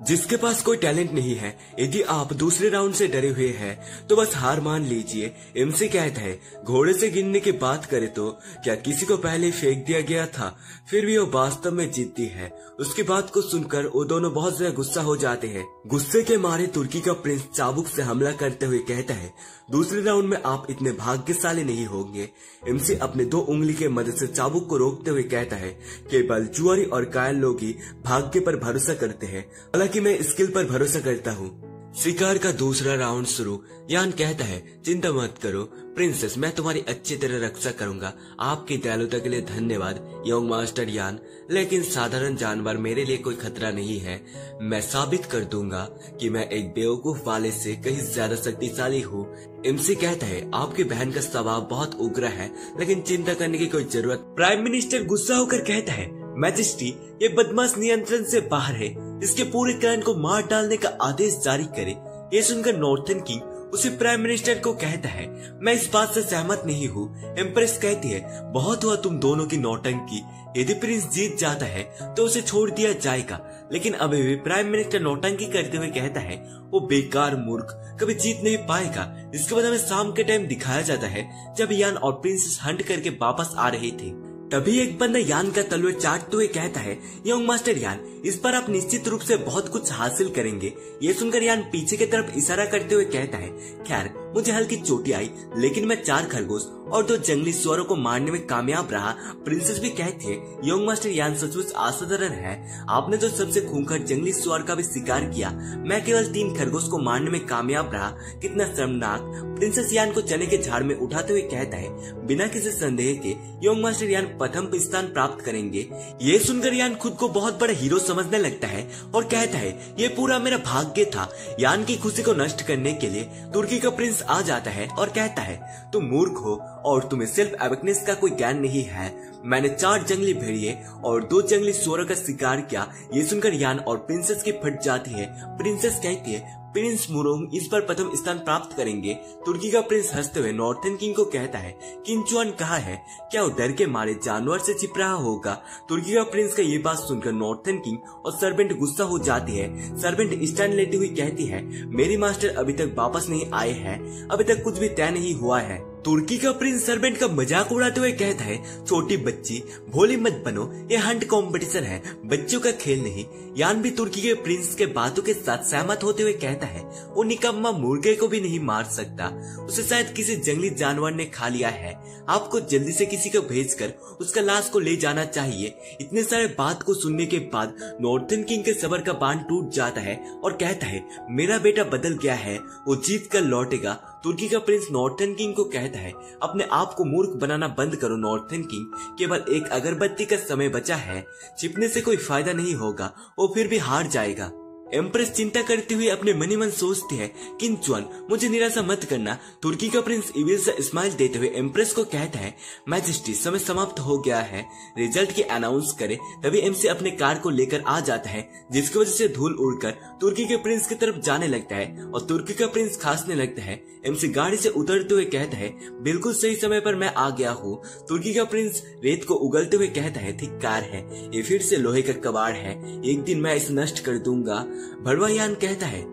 जिसके पास कोई टैलेंट नहीं है। यदि आप दूसरे राउंड से डरे हुए हैं तो बस हार मान लीजिए। एमसी कहता है घोड़े से गिरने की बात करे तो क्या किसी को पहले फेंक दिया गया था, फिर भी वो वास्तव में जीतती है। उसकी बात को सुनकर वो दोनों बहुत ज्यादा गुस्सा हो जाते हैं। गुस्से के मारे तुर्की का प्रिंस चाबुक से हमला करते हुए कहता है दूसरे राउंड में आप इतने भाग्यशाली नहीं होंगे। एमसी अपने 2 उंगली के मदद से चाबुक को रोकते हुए कहता है केवल जुआरी और कायल लोग ही भाग्य पर भरोसा करते हैं, हालांकि मैं स्किल पर भरोसा करता हूँ। शिकार का दूसरा राउंड शुरू। यान कहता है चिंता मत करो प्रिंसेस, मैं तुम्हारी अच्छी तरह रक्षा करूंगा। आपकी दयालुता के लिए धन्यवाद यंग मास्टर यान, लेकिन साधारण जानवर मेरे लिए कोई खतरा नहीं है। मैं साबित कर दूंगा कि मैं एक बेवकूफ वाले से कहीं ज्यादा शक्तिशाली हूँ। एमसी कहता है आपकी बहन का स्वभाव बहुत उग्र है, लेकिन चिंता करने की कोई जरूरत। प्राइम मिनिस्टर गुस्सा होकर कहता है मैजेस्टी ये बदमाश नियंत्रण से बाहर है, इसके पूरे क्लैन को मार डालने का आदेश जारी करे। ये सुनकर नॉर्थन किंग उसे प्राइम मिनिस्टर को कहता है मैं इस बात से सहमत नहीं हूँ। एम्प्रेस कहती है बहुत हुआ तुम दोनों की नौटंकी, यदि प्रिंस जीत जाता है तो उसे छोड़ दिया जाएगा। लेकिन अभी भी प्राइम मिनिस्टर नौटंकी करते हुए कहता है वो बेकार मूर्ख कभी जीत नहीं पाएगा। इसके बाद हमें शाम के टाइम दिखाया जाता है जब यान और प्रिंसेस हंट करके वापस आ रहे थे। तभी एक बंदा यान का तलवार चाटते हुए कहता है यंग मास्टर यान, इस बार आप निश्चित रूप से बहुत कुछ हासिल करेंगे। ये सुनकर यान पीछे की तरफ इशारा करते हुए कहता है खैर मुझे हल्की चोटी आई, लेकिन मैं 4 खरगोश और 2 जंगली सुअरों को मारने में कामयाब रहा। प्रिंसेस भी कहती है यंग मास्टर यान सचमुच असाधारण है, आपने तो सबसे खूंखार जंगली सुअर का भी शिकार किया, मैं केवल 3 खरगोश को मारने में कामयाब रहा, कितना शर्मनाक। प्रिंसेस यान को चने के झाड़ में उठाते हुए कहता है बिना किसी संदेह के यंग मास्टर यान प्रथम स्थान प्राप्त करेंगे। ये सुनकर यान खुद को बहुत बड़ा हीरो समझने लगता है और कहता है ये पूरा मेरा भाग्य था। यान की खुशी को नष्ट करने के लिए तुर्की का प्रिंस आ जाता है और कहता है तुम मूर्ख हो और तुम्हें सेल्फ अवेकनेस का कोई ज्ञान नहीं है। मैंने 4 जंगली भेड़िए और 2 जंगली सुअरों का शिकार किया। ये सुनकर यान और प्रिंसेस की फट जाती है। प्रिंसेस कहती है प्रिंस मुरोंग इस पर प्रथम स्थान प्राप्त करेंगे। तुर्की का प्रिंस हंसते हुए नॉर्थन किंग को कहता है किन चुआन कहाँ है, क्या वो डर के मारे जानवर से छिप रहा होगा। तुर्की का प्रिंस का ये बात सुनकर नॉर्थन किंग और सर्वेंट गुस्सा हो जाती है। सर्वेंट स्टैंड लेते हुए कहती है मेरी मास्टर अभी तक वापस नहीं आए हैं, अभी तक कुछ भी तय नहीं हुआ है। तुर्की का प्रिंस सर्वेंट का मजाक उड़ाते हुए कहता है छोटी बच्ची भोली मत बनो, ये हंट कंपटीशन है, बच्चों का खेल नहीं। यान भी तुर्की के प्रिंस के बातों के साथ सहमत होते हुए कहता है वो निकम्मा मुर्गे को भी नहीं मार सकता, उसे शायद किसी जंगली जानवर ने खा लिया है। आपको जल्दी से किसी को भेजकर उसका लाश को ले जाना चाहिए। इतने सारे बात को सुनने के बाद नॉर्थन किंग के सबर का बांध टूट जाता है और कहता है मेरा बेटा बदल गया है, वो जीत कर लौटेगा। तुर्की का प्रिंस नॉर्थन किंग को कहता है, अपने आप को मूर्ख बनाना बंद करो नॉर्थन किंग, केवल एक अगरबत्ती का समय बचा है, छिपने से कोई फायदा नहीं होगा, वो फिर भी हार जाएगा। एम्प्रेस चिंता करते हुए अपने मनी मन सोचती है, किंग च्वान मुझे निराशा मत करना। तुर्की का प्रिंस इविल सा स्माइल देते हुए एम्प्रेस को कहता है, मैजेस्टी समय समाप्त हो गया है, रिजल्ट की अनाउंस करे। तभी एमसी अपने कार को लेकर आ जाता है, जिसकी वजह से धूल उड़कर तुर्की के प्रिंस की तरफ जाने लगता है और तुर्की का प्रिंस खांसने लगता है। एमसी गाड़ी से उतरते हुए कहता है, बिल्कुल सही समय पर मैं आ गया हूँ। तुर्की का प्रिंस रेत को उगलते हुए कहता है, धिक्कार है, ये फिर से लोहे का कबाड़ है, एक दिन मैं इसे नष्ट कर दूंगा। भड़वा यान कहता है,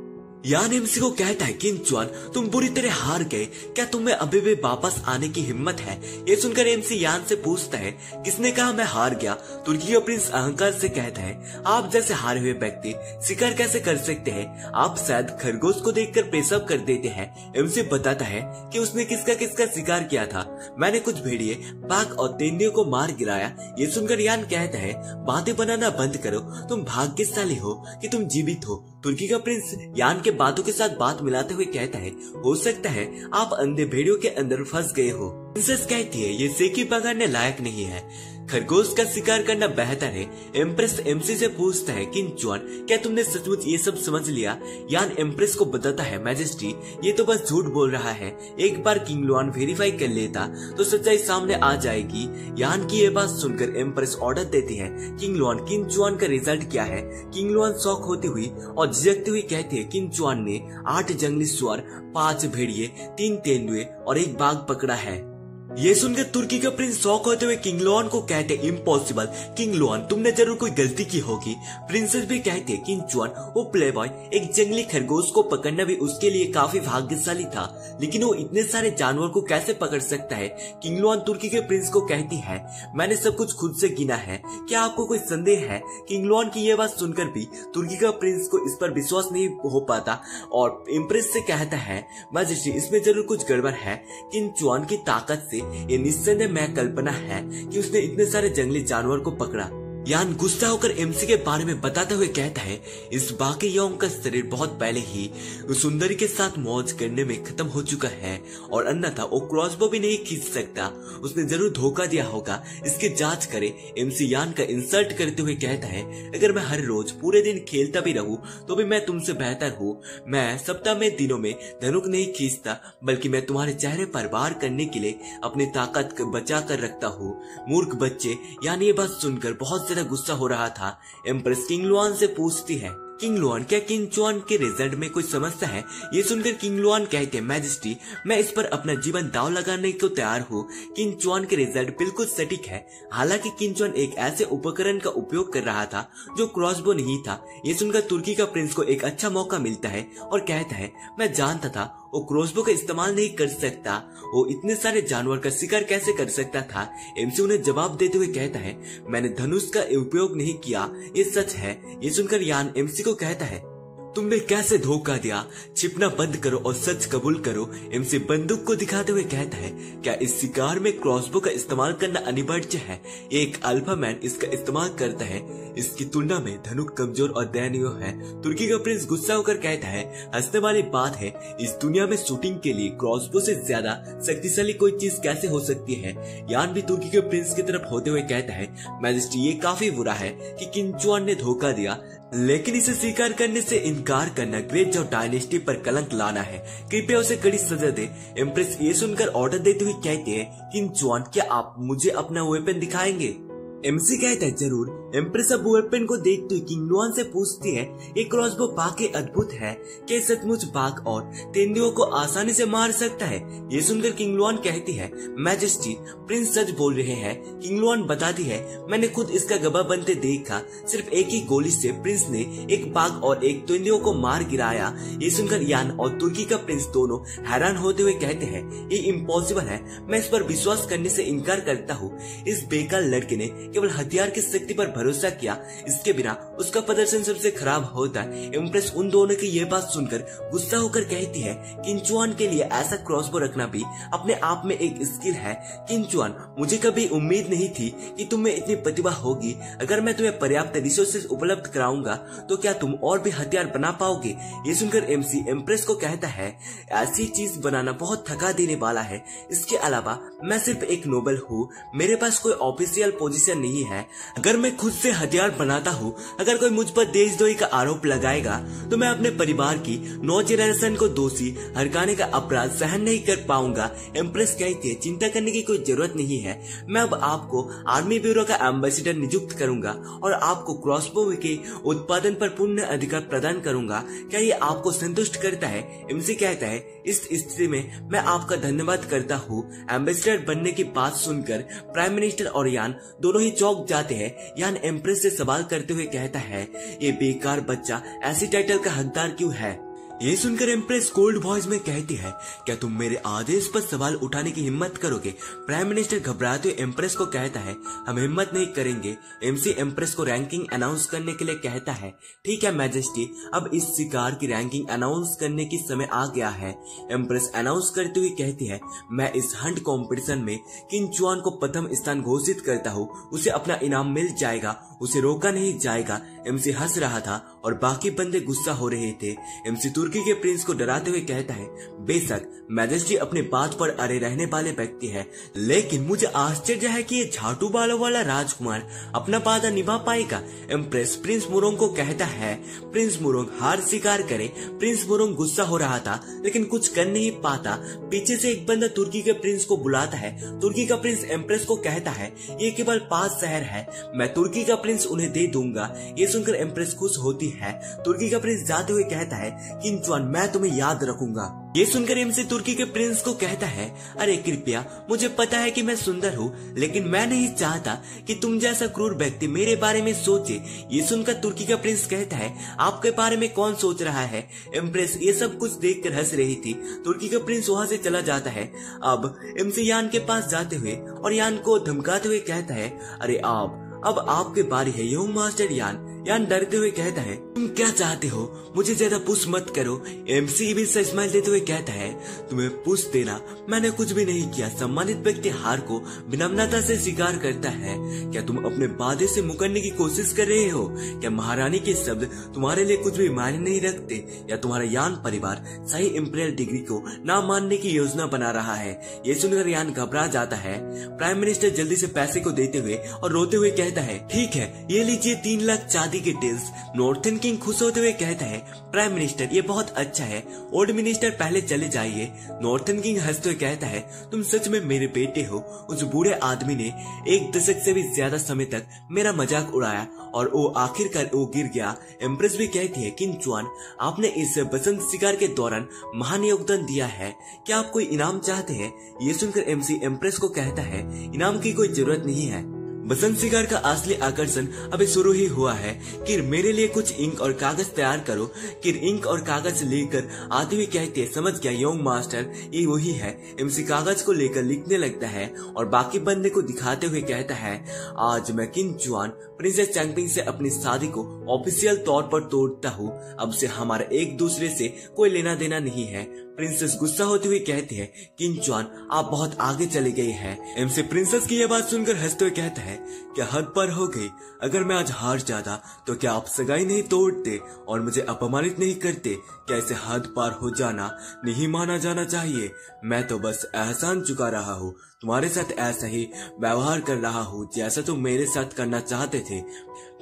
यान एमसी को कहता है, किंग च्वान तुम बुरी तरह हार गए, क्या तुम्हें अभी भी वापस आने की हिम्मत है? ये सुनकर एमसी यान से पूछता है, किसने कहा मैं हार गया? तुर्की का प्रिंस अहंकार से कहता है, आप जैसे हारे हुए व्यक्ति शिकार कैसे कर सकते हैं? आप शायद खरगोश को देखकर पेशाब कर देते हैं। एमसी बताता है कि उसने किसका किसका शिकार किया था। मैंने कुछ भेड़िए, बाघ और तेंदुओं को मार गिराया। ये सुनकर यान कहता है, बातें बनाना बंद करो, तुम भाग्यशाली हो कि तुम जीवित हो। तुर्की का प्रिंस यान के बातों के साथ बात मिलाते हुए कहता है, हो सकता है आप अंधे भेड़ियों के अंदर फंस गए हो। प्रिंसेस कहती है, ये सेकी पकड़ने लायक नहीं है, खरगोश का शिकार करना बेहतर है। एम्प्रेस एमसी से पूछता है, किंग च्वान क्या तुमने सचमुच ये सब समझ लिया? यान एम्प्रेस को बताता है, मैजेस्टी ये तो बस झूठ बोल रहा है, एक बार किंग लुआन वेरीफाई कर लेता तो सच्चाई सामने आ जाएगी। यान की ये बात सुनकर एम्प्रेस ऑर्डर देती है, किंग लुआन किंग च्वान का रिजल्ट क्या है? किंग लुआन शॉक होती हुई और झिझकती हुई कहती है, किंग च्वान ने 8 जंगली सुअर, 5 भेड़िए, 3 तेंदुए और 1 बाघ पकड़ा है। ये सुनकर तुर्की का प्रिंस शॉक होते हुए किंग लुआन को कहते, इम्पॉसिबल, किंग लुआन तुमने जरूर कोई गलती की होगी। प्रिंसेस भी कहते हैं, किंग च्वान वो प्लेबॉय एक जंगली खरगोश को पकड़ना भी उसके लिए काफी भाग्यशाली था, लेकिन वो इतने सारे जानवर को कैसे पकड़ सकता है? किंग लुआन तुर्की के प्रिंस को कहती है, मैंने सब कुछ खुद से गिना है, क्या आपको कोई संदेह है? किंग लुआन की ये बात सुनकर भी तुर्की का प्रिंस को इस पर विश्वास नहीं हो पाता और इम्प्रेस से कहता है, मैजेस्टी इसमें जरूर कुछ गड़बड़ है। किंग च्वान की ताकत से ये निस्संदेह मैं कल्पना है कि उसने इतने सारे जंगली जानवर को पकड़ा। यान गुस्सा होकर एमसी के बारे में बताते हुए कहता है, इस बाकी यौन का शरीर बहुत पहले ही उस सुंदरी के साथ मौज करने में खत्म हो चुका है और अन्यथा वो क्रॉसबो भी नहीं खींच सकता, उसने जरूर धोखा दिया होगा, इसकी जांच करे। एमसी यान का इंसल्ट करते हुए कहता है, अगर मैं हर रोज पूरे दिन खेलता भी रहूं तो भी मैं तुमसे बेहतर हूँ। मैं सप्ताह में दिनों में धनुक नहीं खींचता, बल्कि मैं तुम्हारे चेहरे पर वार करने के लिए अपनी ताकत बचा कर रखता हूँ। मूर्ख बच्चे। यान ये बात सुनकर बहुत गुस्सा हो रहा था। एम्प्रेस किंग लुआन से पूछती है, किंग लुआन क्या किंग च्वान के रिजल्ट में कोई समस्या है? ये सुनकर किंग लुआन कहते हैं, मैजेस्टी मैं इस पर अपना जीवन दांव लगाने को तैयार हूँ। किंग च्वान के रिजल्ट बिल्कुल सटीक है। हालांकि किंग च्वान एक ऐसे उपकरण का उपयोग कर रहा था जो क्रॉसबो नहीं था। ये सुनकर तुर्की का प्रिंस को एक अच्छा मौका मिलता है और कहता है, मैं जानता था वो क्रॉसबो का इस्तेमाल नहीं कर सकता, वो इतने सारे जानवर का शिकार कैसे कर सकता था? एमसी उन्हें जवाब देते हुए कहता है, मैंने धनुष का उपयोग नहीं किया, ये सच है। ये सुनकर यान एमसी को कहता है, तुमने कैसे धोखा दिया? छिपना बंद करो और सच कबूल करो। एमसी बंदूक को दिखाते हुए कहता है, क्या इस शिकार में क्रॉसबो का इस्तेमाल करना अनिवार्य है? एक अल्फा मैन इसका इस्तेमाल करता है, इसकी तुलना में धनुक कमजोर और दयनीय है। तुर्की का प्रिंस गुस्सा होकर कहता है, हंसने वाली बात है, इस दुनिया में शूटिंग के लिए क्रॉसबो से ज्यादा शक्तिशाली कोई चीज कैसे हो सकती है? यान भी तुर्की के प्रिंस की तरफ होते हुए कहता है, मैजेस्टी ये काफी बुरा है कि किंग च्वान ने धोखा दिया, लेकिन इसे स्वीकार करने से इनकार करना ग्रेट जॉ डायनेस्टी पर कलंक लाना है, कृपया उसे कड़ी सजा दे। एम्प्रेस ये सुनकर ऑर्डर देते हुए कहते हैं, किंग च्वान क्या आप मुझे अपना वेपन दिखाएंगे? एमसी कहता है, जरूर। एम्प्रेस अब वेपन को देखते हुए किंग लुआन से पूछती है, ये क्रॉसबो वाकई अद्भुत है, क्या सचमुच बाघ और तेंदुओं को आसानी से मार सकता है? ये सुनकर किंग लुआन कहती है, मैजेस्टी प्रिंस सच बोल रहे हैं। किंग लुआन बताती है, मैंने खुद इसका गवाह बनते देखा, सिर्फ एक ही गोली से प्रिंस ने एक बाघ और एक तेंदुओं को मार गिराया। ये सुनकर यान और तुर्की का प्रिंस दोनों हैरान होते हुए कहते हैं, ये इम्पॉसिबल है, मैं इस पर विश्वास करने से इनकार करता हूँ। इस बेकार लड़के ने केवल हथियार की शक्ति पर भरोसा किया, इसके बिना उसका प्रदर्शन सबसे खराब होता। एम्प्रेस उन दोनों की ये बात सुनकर गुस्सा होकर कहती है, किंचुआन के लिए ऐसा क्रॉसबो रखना भी अपने आप में एक स्किल है। किंचुआन, मुझे कभी उम्मीद नहीं थी कि तुम में इतनी प्रतिभा होगी। अगर मैं तुम्हें पर्याप्त रिसोर्सेज उपलब्ध कराऊंगा तो क्या तुम और भी हथियार बना पाओगे? ये सुनकर एमसी एम्प्रेस को कहता है, ऐसी चीज बनाना बहुत थका देने वाला है। इसके अलावा मैं सिर्फ एक नोबल हूँ, मेरे पास कोई ऑफिशियल पोजीशन नहीं है। अगर मैं खुद से हथियार बनाता हूँ, अगर कोई मुझ पर देशद्रोही का आरोप लगाएगा तो मैं अपने परिवार की 9 जनरेशन को दोषी हरकाने का अपराध सहन नहीं कर पाऊंगा। एम्प्रेस कहती है, चिंता करने की कोई जरूरत नहीं है, मैं अब आपको आर्मी ब्यूरो का एम्बेसडर नियुक्त करूंगा और आपको क्रॉसबो के उत्पादन पर पूर्ण अधिकार प्रदान करूंगा। क्या ये आपको संतुष्ट करता है? एमसी कहता है, इस स्थिति में मैं आपका धन्यवाद करता हूँ। एम्बेसडर बनने की बात सुनकर प्राइम मिनिस्टर और यान दोनों ही चौंक जाते हैं। यान एम्प्रेस से सवाल करते हुए कहता है, ये बेकार बच्चा ऐसी टाइटल का हकदार क्यों है? ये सुनकर एम्प्रेस कोल्ड वॉइस में कहती है, क्या तुम मेरे आदेश पर सवाल उठाने की हिम्मत करोगे? प्राइम मिनिस्टर घबराते हुए एम्प्रेस को कहता है, हम हिम्मत नहीं करेंगे। एमसी एम्प्रेस को रैंकिंग अनाउंस करने के लिए कहता है, ठीक है मैजेस्टी, अब इस शिकार की रैंकिंग अनाउंस करने की समय आ गया है। एम्प्रेस अनाउंस करते हुए कहती है, मैं इस हंट कॉम्पिटिशन में किंचुआन को प्रथम स्थान घोषित करता हूँ, उसे अपना इनाम मिल जाएगा, उसे रोका नहीं जाएगा। एमसी हंस रहा था और बाकी बंदे गुस्सा हो रहे थे। एमसी तुर्की के प्रिंस को डराते हुए कहता है, बेशक मैजेस्टी अपने बात पर अड़े रहने वाले व्यक्ति है, लेकिन मुझे आश्चर्य है कि ये झाटू बालों वाला राजकुमार अपना वादा निभा पाएगा। एम्प्रेस प्रिंस मुरोंग को कहता है, प्रिंस मुरोंग हार स्वीकार करे। प्रिंस मुरोंग गुस्सा हो रहा था लेकिन कुछ कर नहीं पाता। पीछे से एक बंदा तुर्की के प्रिंस को बुलाता है। तुर्की का प्रिंस एम्प्रेस को कहता है, ये केवल 5 शहर है, मैं तुर्की का प्रिंस उन्हें दे दूंगा। ये सुनकर एम्प्रेस खुश होती है। तुर्की का प्रिंस जाते हुए कहता है, किंचुआन मैं तुम्हें याद रखूंगा। ये सुनकर एमसी तुर्की के प्रिंस को कहता है, अरे कृपया, मुझे पता है कि मैं सुंदर हूँ, लेकिन मैं नहीं चाहता कि तुम जैसा क्रूर व्यक्ति मेरे बारे में सोचे। ये सुनकर तुर्की का प्रिंस कहता है, आपके बारे में कौन सोच रहा है? एम्प्रेस ये सब कुछ देखकर हंस रही थी। तुर्की का प्रिंस वहां से चला जाता है। अब एमसी यान के पास जाते हुए और यान को धमकाते हुए कहता है, अरे अब आपके बारी है यंग मास्टर यान। यान डरते हुए कहता है, तुम क्या चाहते हो? मुझे ज्यादा पुश मत करो। एमसी भी से स्माइल देते हुए कहता है, तुम्हें पुश देना, मैंने कुछ भी नहीं किया। सम्मानित व्यक्ति हार को विनम्रता से स्वीकार करता है। क्या तुम अपने वादे से मुकरने की कोशिश कर रहे हो? क्या महारानी के शब्द तुम्हारे लिए कुछ भी मायने नहीं रखते? या तुम्हारा यान परिवार सही इंपीरियल डिग्री को ना मानने की योजना बना रहा है? ये सुनकर यान घबरा जाता है। प्राइम मिनिस्टर जल्दी से पैसे को देते हुए और रोते हुए कहता है, ठीक है, ये लीजिए 3 लाख चांदी के टिल्स। नॉर्थन किंग खुश होते हुए कहता है, प्राइम मिनिस्टर ये बहुत अच्छा है, ओल्ड मिनिस्टर पहले चले जाइए। नॉर्थन किंग हंसते हुए कहता है, तुम सच में मेरे बेटे हो। उस बूढ़े आदमी ने 1 दशक से भी ज्यादा समय तक मेरा मजाक उड़ाया और वो आखिरकार वो गिर गया। एम्प्रेस भी कहती है, किंचुआन आपने इस बसंत शिकार के दौरान महान योगदान दिया है, क्या आप कोई इनाम चाहते हैं? ये सुनकर एमसी एम्प्रेस को कहता है, इनाम की कोई जरूरत नहीं है, बसंत शिकार का असली आकर्षण अभी शुरू ही हुआ है। किर मेरे लिए कुछ इंक और कागज तैयार करो। किर इंक और कागज लेकर आते हुए कहते हैं, समझ गया यंग मास्टर, ये वही है। एमसी कागज को लेकर लिखने लगता है और बाकी बंदे को दिखाते हुए कहता है, आज मैं किंचुआन प्रिंसेस चैंगपिंग से अपनी शादी को ऑफिशियल तौर पर तोड़ता हूँ। अब से हमारा एक दूसरे से कोई लेना देना नहीं है। प्रिंसेस गुस्सा होते हुए कहती है, किंचुआन आप बहुत आगे चले गए हैं। एमसी प्रिंसेस की यह बात सुनकर हंसते हुए कहता है, क्या हद पार हो गई? अगर मैं आज हार जाता तो क्या आप सगाई नहीं तोड़ते और मुझे अपमानित नहीं करते? क्या इसे हद पार हो जाना नहीं माना जाना चाहिए? मैं तो बस एहसान चुका रहा हूँ, तुम्हारे साथ ऐसा ही व्यवहार कर रहा हूँ जैसा तुम मेरे साथ करना चाहते थे।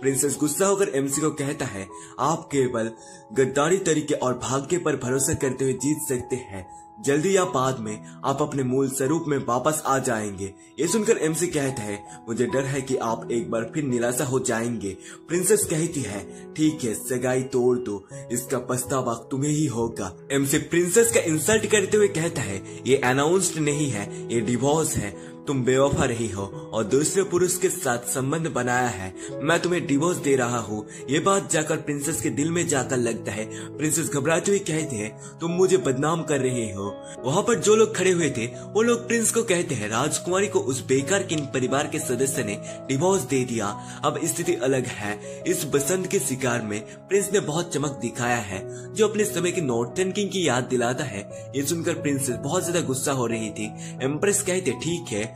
प्रिंसेस गुस्सा होकर एमसी को कहता है, आप केवल गद्दारी तरीके और भाग्य पर भरोसा करते हुए जीत सकते हैं। जल्दी या बाद में आप अपने मूल स्वरूप में वापस आ जाएंगे। ये सुनकर एमसी कहता है, मुझे डर है कि आप एक बार फिर निराशा हो जाएंगे। प्रिंसेस कहती है, ठीक है, सगाई तोड़ दो, इसका पछतावा तुम्हें ही होगा। एमसी प्रिंसेस का इंसल्ट करते हुए कहता है, ये अनाउंस्ड नहीं है, ये डिवोर्स है। तुम बेवफा रही हो और दूसरे पुरुष के साथ संबंध बनाया है, मैं तुम्हें डिवोर्स दे रहा हूँ। ये बात जाकर प्रिंसेस के दिल में जाकर लगता है। प्रिंसेस घबराते हुए कहते हैं, तुम मुझे बदनाम कर रहे हो। वहाँ पर जो लोग खड़े हुए थे वो लोग प्रिंस को कहते हैं, राजकुमारी को उस बेकार किंग परिवार के सदस्य ने डिवोर्स दे दिया। अब स्थिति अलग है। इस बसंत के शिकार में प्रिंस ने बहुत चमक दिखाया है, जो अपने समय के नॉर्थर्न किंग की याद दिलाता है। ये सुनकर प्रिंसेस बहुत ज्यादा गुस्सा हो रही थी। एम्प्रेस कहते, ठीक है,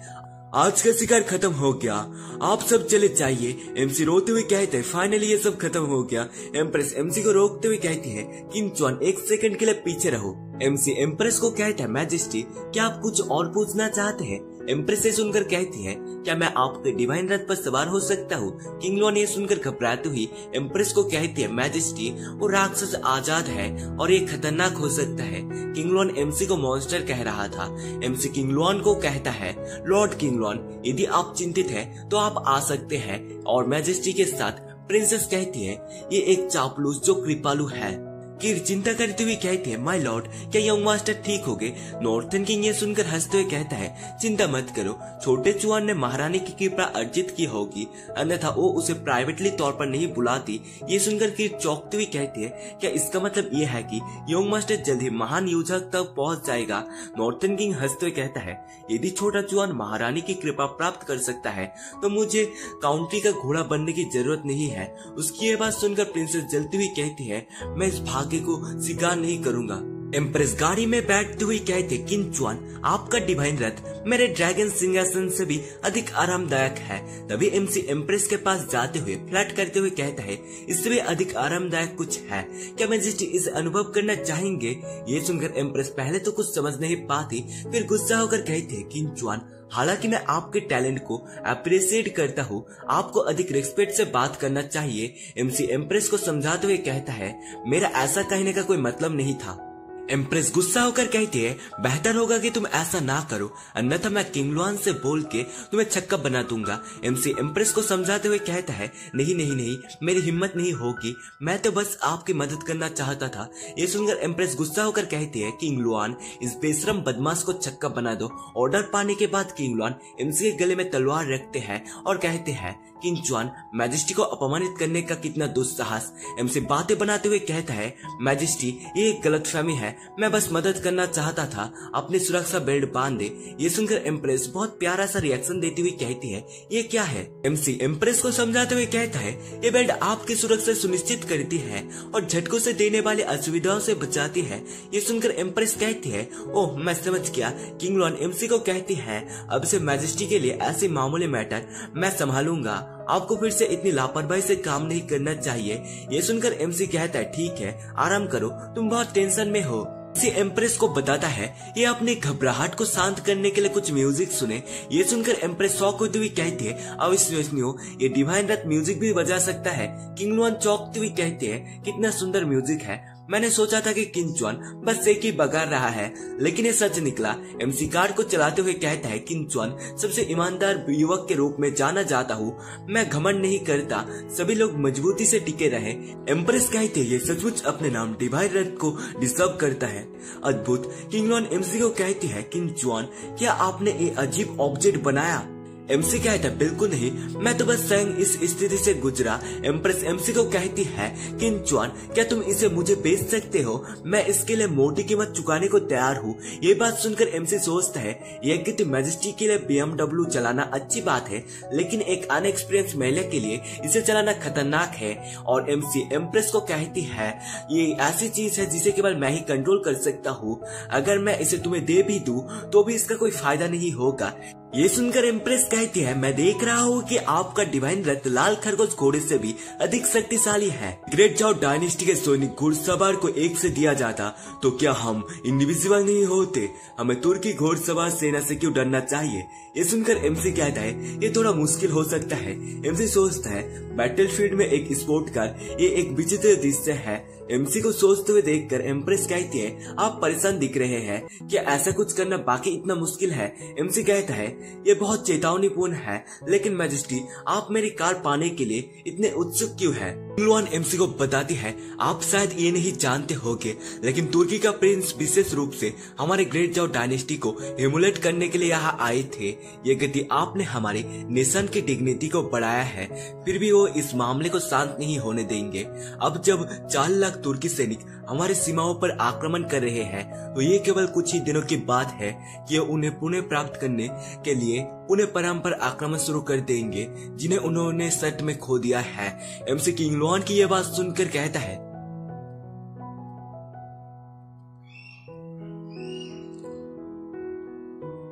आज का शिकार खत्म हो गया, आप सब चले जाइए। एमसी रोते हुए कहते हैं, फाइनली ये सब खत्म हो गया। एम्प्रेस एमसी को रोकते हुए कहती है, किंग च्वान एक सेकंड के लिए पीछे रहो। एमसी एम्प्रेस को कहता है, मैजेस्टी क्या आप कुछ और पूछना चाहते हैं? एम्प्रेस से सुनकर कहती है, क्या मैं आपके डिवाइन रथ पर सवार हो सकता हूँ? किंग लॉन ये सुनकर घबराती हुई एम्प्रेस को कहती है, मैजेस्टी वो राक्षस आजाद है और ये खतरनाक हो सकता है। किंग लॉन एमसी को मॉन्स्टर कह रहा था। एमसी किंग लॉन को कहता है, लॉर्ड किंग लॉन यदि आप चिंतित हैं तो आप आ सकते हैं। और मैजेस्टी के साथ प्रिंसेस कहती है, ये एक चापलूस जो कृपालु है। किर चिंता करते हुए कहते हैं, माय लॉर्ड क्या यंग मास्टर ठीक हो गए? नॉर्थर्न किंग ये सुनकर हंसते हुए कहता है, चिंता मत करो, छोटे चुआन ने महारानी की कृपा अर्जित की होगी, अन्यथा वो उसे प्राइवेटली तौर पर नहीं बुलाती। ये सुनकर किर चौंकते हुए कहती है, क्या इसका मतलब ये है कि यंग मास्टर जल्द ही महान युद्धक तक पहुंच जाएगा? नॉर्थर्न किंग हंसते हुए कहता है, यदि छोटा चुआन महारानी की कृपा प्राप्त कर सकता है तो मुझे काउंटी का घोड़ा बनने की जरूरत नहीं है। उसकी ये बात सुनकर प्रिंसेस जलती हुई कहती है, मैं इस भाग्य को स्वीकार नहीं करूंगा। एम्प्रेस गाड़ी में बैठते हुए कहते, किंग च्वान आपका डिवाइन रथ मेरे ड्रैगन सिंहासन से भी अधिक आरामदायक है। तभी एमसी एम्प्रेस के पास जाते हुए फ्लैट करते हुए कहता है, इससे भी अधिक आरामदायक कुछ है, क्या मैजेस्टी इसे अनुभव करना चाहेंगे? ये सुनकर एम्प्रेस पहले तो कुछ समझ नहीं पाती, फिर गुस्सा होकर कहते हैं, किंग च्वान हालांकि मैं आपके टैलेंट को अप्रिशिएट करता हूँ, आपको अधिक रिस्पेक्ट से बात करना चाहिए। एमसी एम्प्रेस को समझाते हुए कहता है, मेरा ऐसा कहने का कोई मतलब नहीं था। एम्प्रेस गुस्सा होकर कहती है, बेहतर होगा कि तुम ऐसा ना करो, अन्यथा मैं किंग लॉन से बोल के तुम्हें छक्का बना दूंगा। एमसी एम्प्रेस को समझाते हुए कहता है, नहीं नहीं नहीं, मेरी हिम्मत नहीं होगी, मैं तो बस आपकी मदद करना चाहता था। ये सुनकर एम्प्रेस गुस्सा होकर कहती है, किंग लॉन इस बेशरम बदमाश को छक्का बना दो। ऑर्डर पाने के बाद किंग लॉन एमसी के गले में तलवार रखते हैं और कहते हैं, किंग च्वान मैजेस्टी को अपमानित करने का कितना दुस्साहस। एमसी बातें बनाते हुए कहता है, मैजेस्टी ये एक गलतफहमी है, मैं बस मदद करना चाहता था, अपनी सुरक्षा बेल्ट बांध दे। ये सुनकर एम्प्रेस बहुत प्यारा सा रिएक्शन देती हुई कहती है, ये क्या है? एमसी एम्प्रेस को समझाते हुए कहता है, ये बेल्ट आपकी सुरक्षा सुनिश्चित करती है और झटकों से देने वाली असुविधाओं से बचाती है। ये सुनकर एम्प्रेस कहती है, ओह मैं समझ गया। किंग लॉन एमसी को कहती है, अब से मैजेस्टी के लिए ऐसे मामूली मैटर मैं संभालूंगा, आपको फिर से इतनी लापरवाही से काम नहीं करना चाहिए। ये सुनकर एमसी कहता है, ठीक है आराम करो, तुम बहुत टेंशन में हो। इसी एम्प्रेस को बताता है, ये अपनी घबराहट को शांत करने के लिए कुछ म्यूजिक सुने। ये सुनकर एम्प्रेस शॉक होती हुई कहती है, अविश्वसनीय, ये डिवाइन रथ म्यूजिक भी बजा सकता है। किंग लॉन चौंकते हुए कहते हैं, कितना सुंदर म्यूजिक है, मैंने सोचा था कि किंग च्वान बस एक ही बगार रहा है, लेकिन ये सच निकला। एमसी कार को चलाते हुए कहता है, किंग च्वान सबसे ईमानदार युवक के रूप में जाना जाता हूँ, मैं घमंड नहीं करता, सभी लोग मजबूती से टिके रहे। एम्प्रेस कहते हैं, ये सचमुच अपने नाम डिवाइन रथ को डिजर्व करता है, अद्भुत। किंग लॉन एमसी को कहती है, किंग च्वान क्या आपने ये अजीब ऑब्जेक्ट बनाया? एमसी कहता है, बिल्कुल नहीं, मैं तो बस स्वयं इस स्थिति से गुजरा। एम्प्रेस एमसी को कहती है, किंग च्वान क्या तुम इसे मुझे बेच सकते हो? मैं इसके लिए मोटी कीमत चुकाने को तैयार हूँ। ये बात सुनकर एमसी सोचता है, ये कि मैजेस्टी के लिए BMW चलाना अच्छी बात है, लेकिन एक अनएक्सपीरियंस महिला के लिए इसे चलाना खतरनाक है। और एमसी एम्प्रेस को कहती है, ये ऐसी चीज है जिसे केवल मैं ही कंट्रोल कर सकता हूँ, अगर मैं इसे तुम्हें दे भी दूं तो भी इसका कोई फायदा नहीं होगा। ये सुनकर एम्प्रेस कहती है, मैं देख रहा हूँ कि आपका डिवाइन रथ लाल खरगोश घोड़े से भी अधिक शक्तिशाली है। ग्रेट जाओ डायनेस्टी के सैनिक घुड़सवार को एक से दिया जाता तो क्या हम इनविजिबल नहीं होते? हमें तुर्की घोड़सवार सेना से क्यों डरना चाहिए? ये सुनकर एमसी कहता है, ये थोड़ा मुश्किल हो सकता है। एमसी सोचता है, बैटलफील्ड में एक स्पोर्ट कार, ये एक विचित्र दृश्य है। एमसी को सोचते हुए देखकर एम्प्रेस कहती है, आप परेशान दिख रहे हैं, क्या ऐसा कुछ करना बाकी इतना मुश्किल है? एमसी कहता है, ये बहुत चेतावनीपूर्ण है, लेकिन मैजेस्टी आप मेरी कार पाने के लिए इतने उत्सुक क्यों हैं? किंगलुआन एमसी को बताती है, आप शायद ये नहीं जानते होंगे, लेकिन तुर्की का प्रिंस विशेष रूप से हमारे ग्रेट जाओ डायनेस्टी को इमुलेट करने के लिए यहाँ आए थे। ये गति आपने हमारे नेशन की डिग्निटी को बढ़ाया है, फिर भी वो इस मामले को शांत नहीं होने देंगे। अब जब 4 लाख तुर्की सैनिक हमारे सीमाओं पर आक्रमण कर रहे हैं, तो ये केवल कुछ ही दिनों की बात है कि उन्हें पुनः प्राप्त करने के लिए पुनः परम पर आक्रमण शुरू कर देंगे, जिन्हें उन्होंने सट में खो दिया है। एमसी किंगलुआन की यह बात सुनकर कहता है,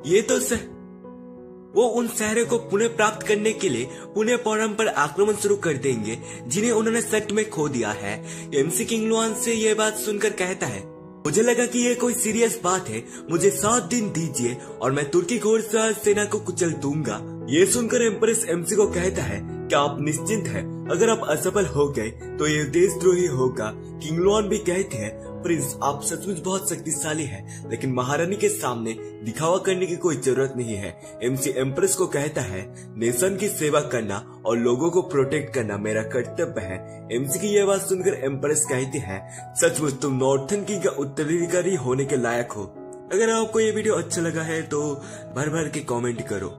ये तो वो उन शहरों को पुनः प्राप्त करने के लिए पुनः परम पर आक्रमण शुरू कर देंगे, जिन्हें उन्होंने सट में खो दिया है। एमसी किंगलुआन से यह बात सुनकर कहता है, मुझे लगा कि ये कोई सीरियस बात है, मुझे 7 दिन दीजिए और मैं तुर्की घोड़सवार सेना को कुचल दूंगा। ये सुनकर एम्प्रेस एमसी को कहता है, क्या आप निश्चिंत हैं? अगर आप असफल हो गए तो ये देशद्रोही होगा। किंगलुआन भी कहते हैं, प्रिंस आप सचमुच बहुत शक्तिशाली हैं, लेकिन महारानी के सामने दिखावा करने की कोई जरूरत नहीं है। एमसी एम्प्रेस को कहता है, नेशन की सेवा करना और लोगों को प्रोटेक्ट करना मेरा कर्तव्य है। एमसी की यह बात सुनकर एम्प्रेस कहती है, सचमुच तुम नॉर्थन किंग का उत्तराधिकारी होने के लायक हो। अगर आपको ये वीडियो अच्छा लगा है तो भर भर के कमेंट करो।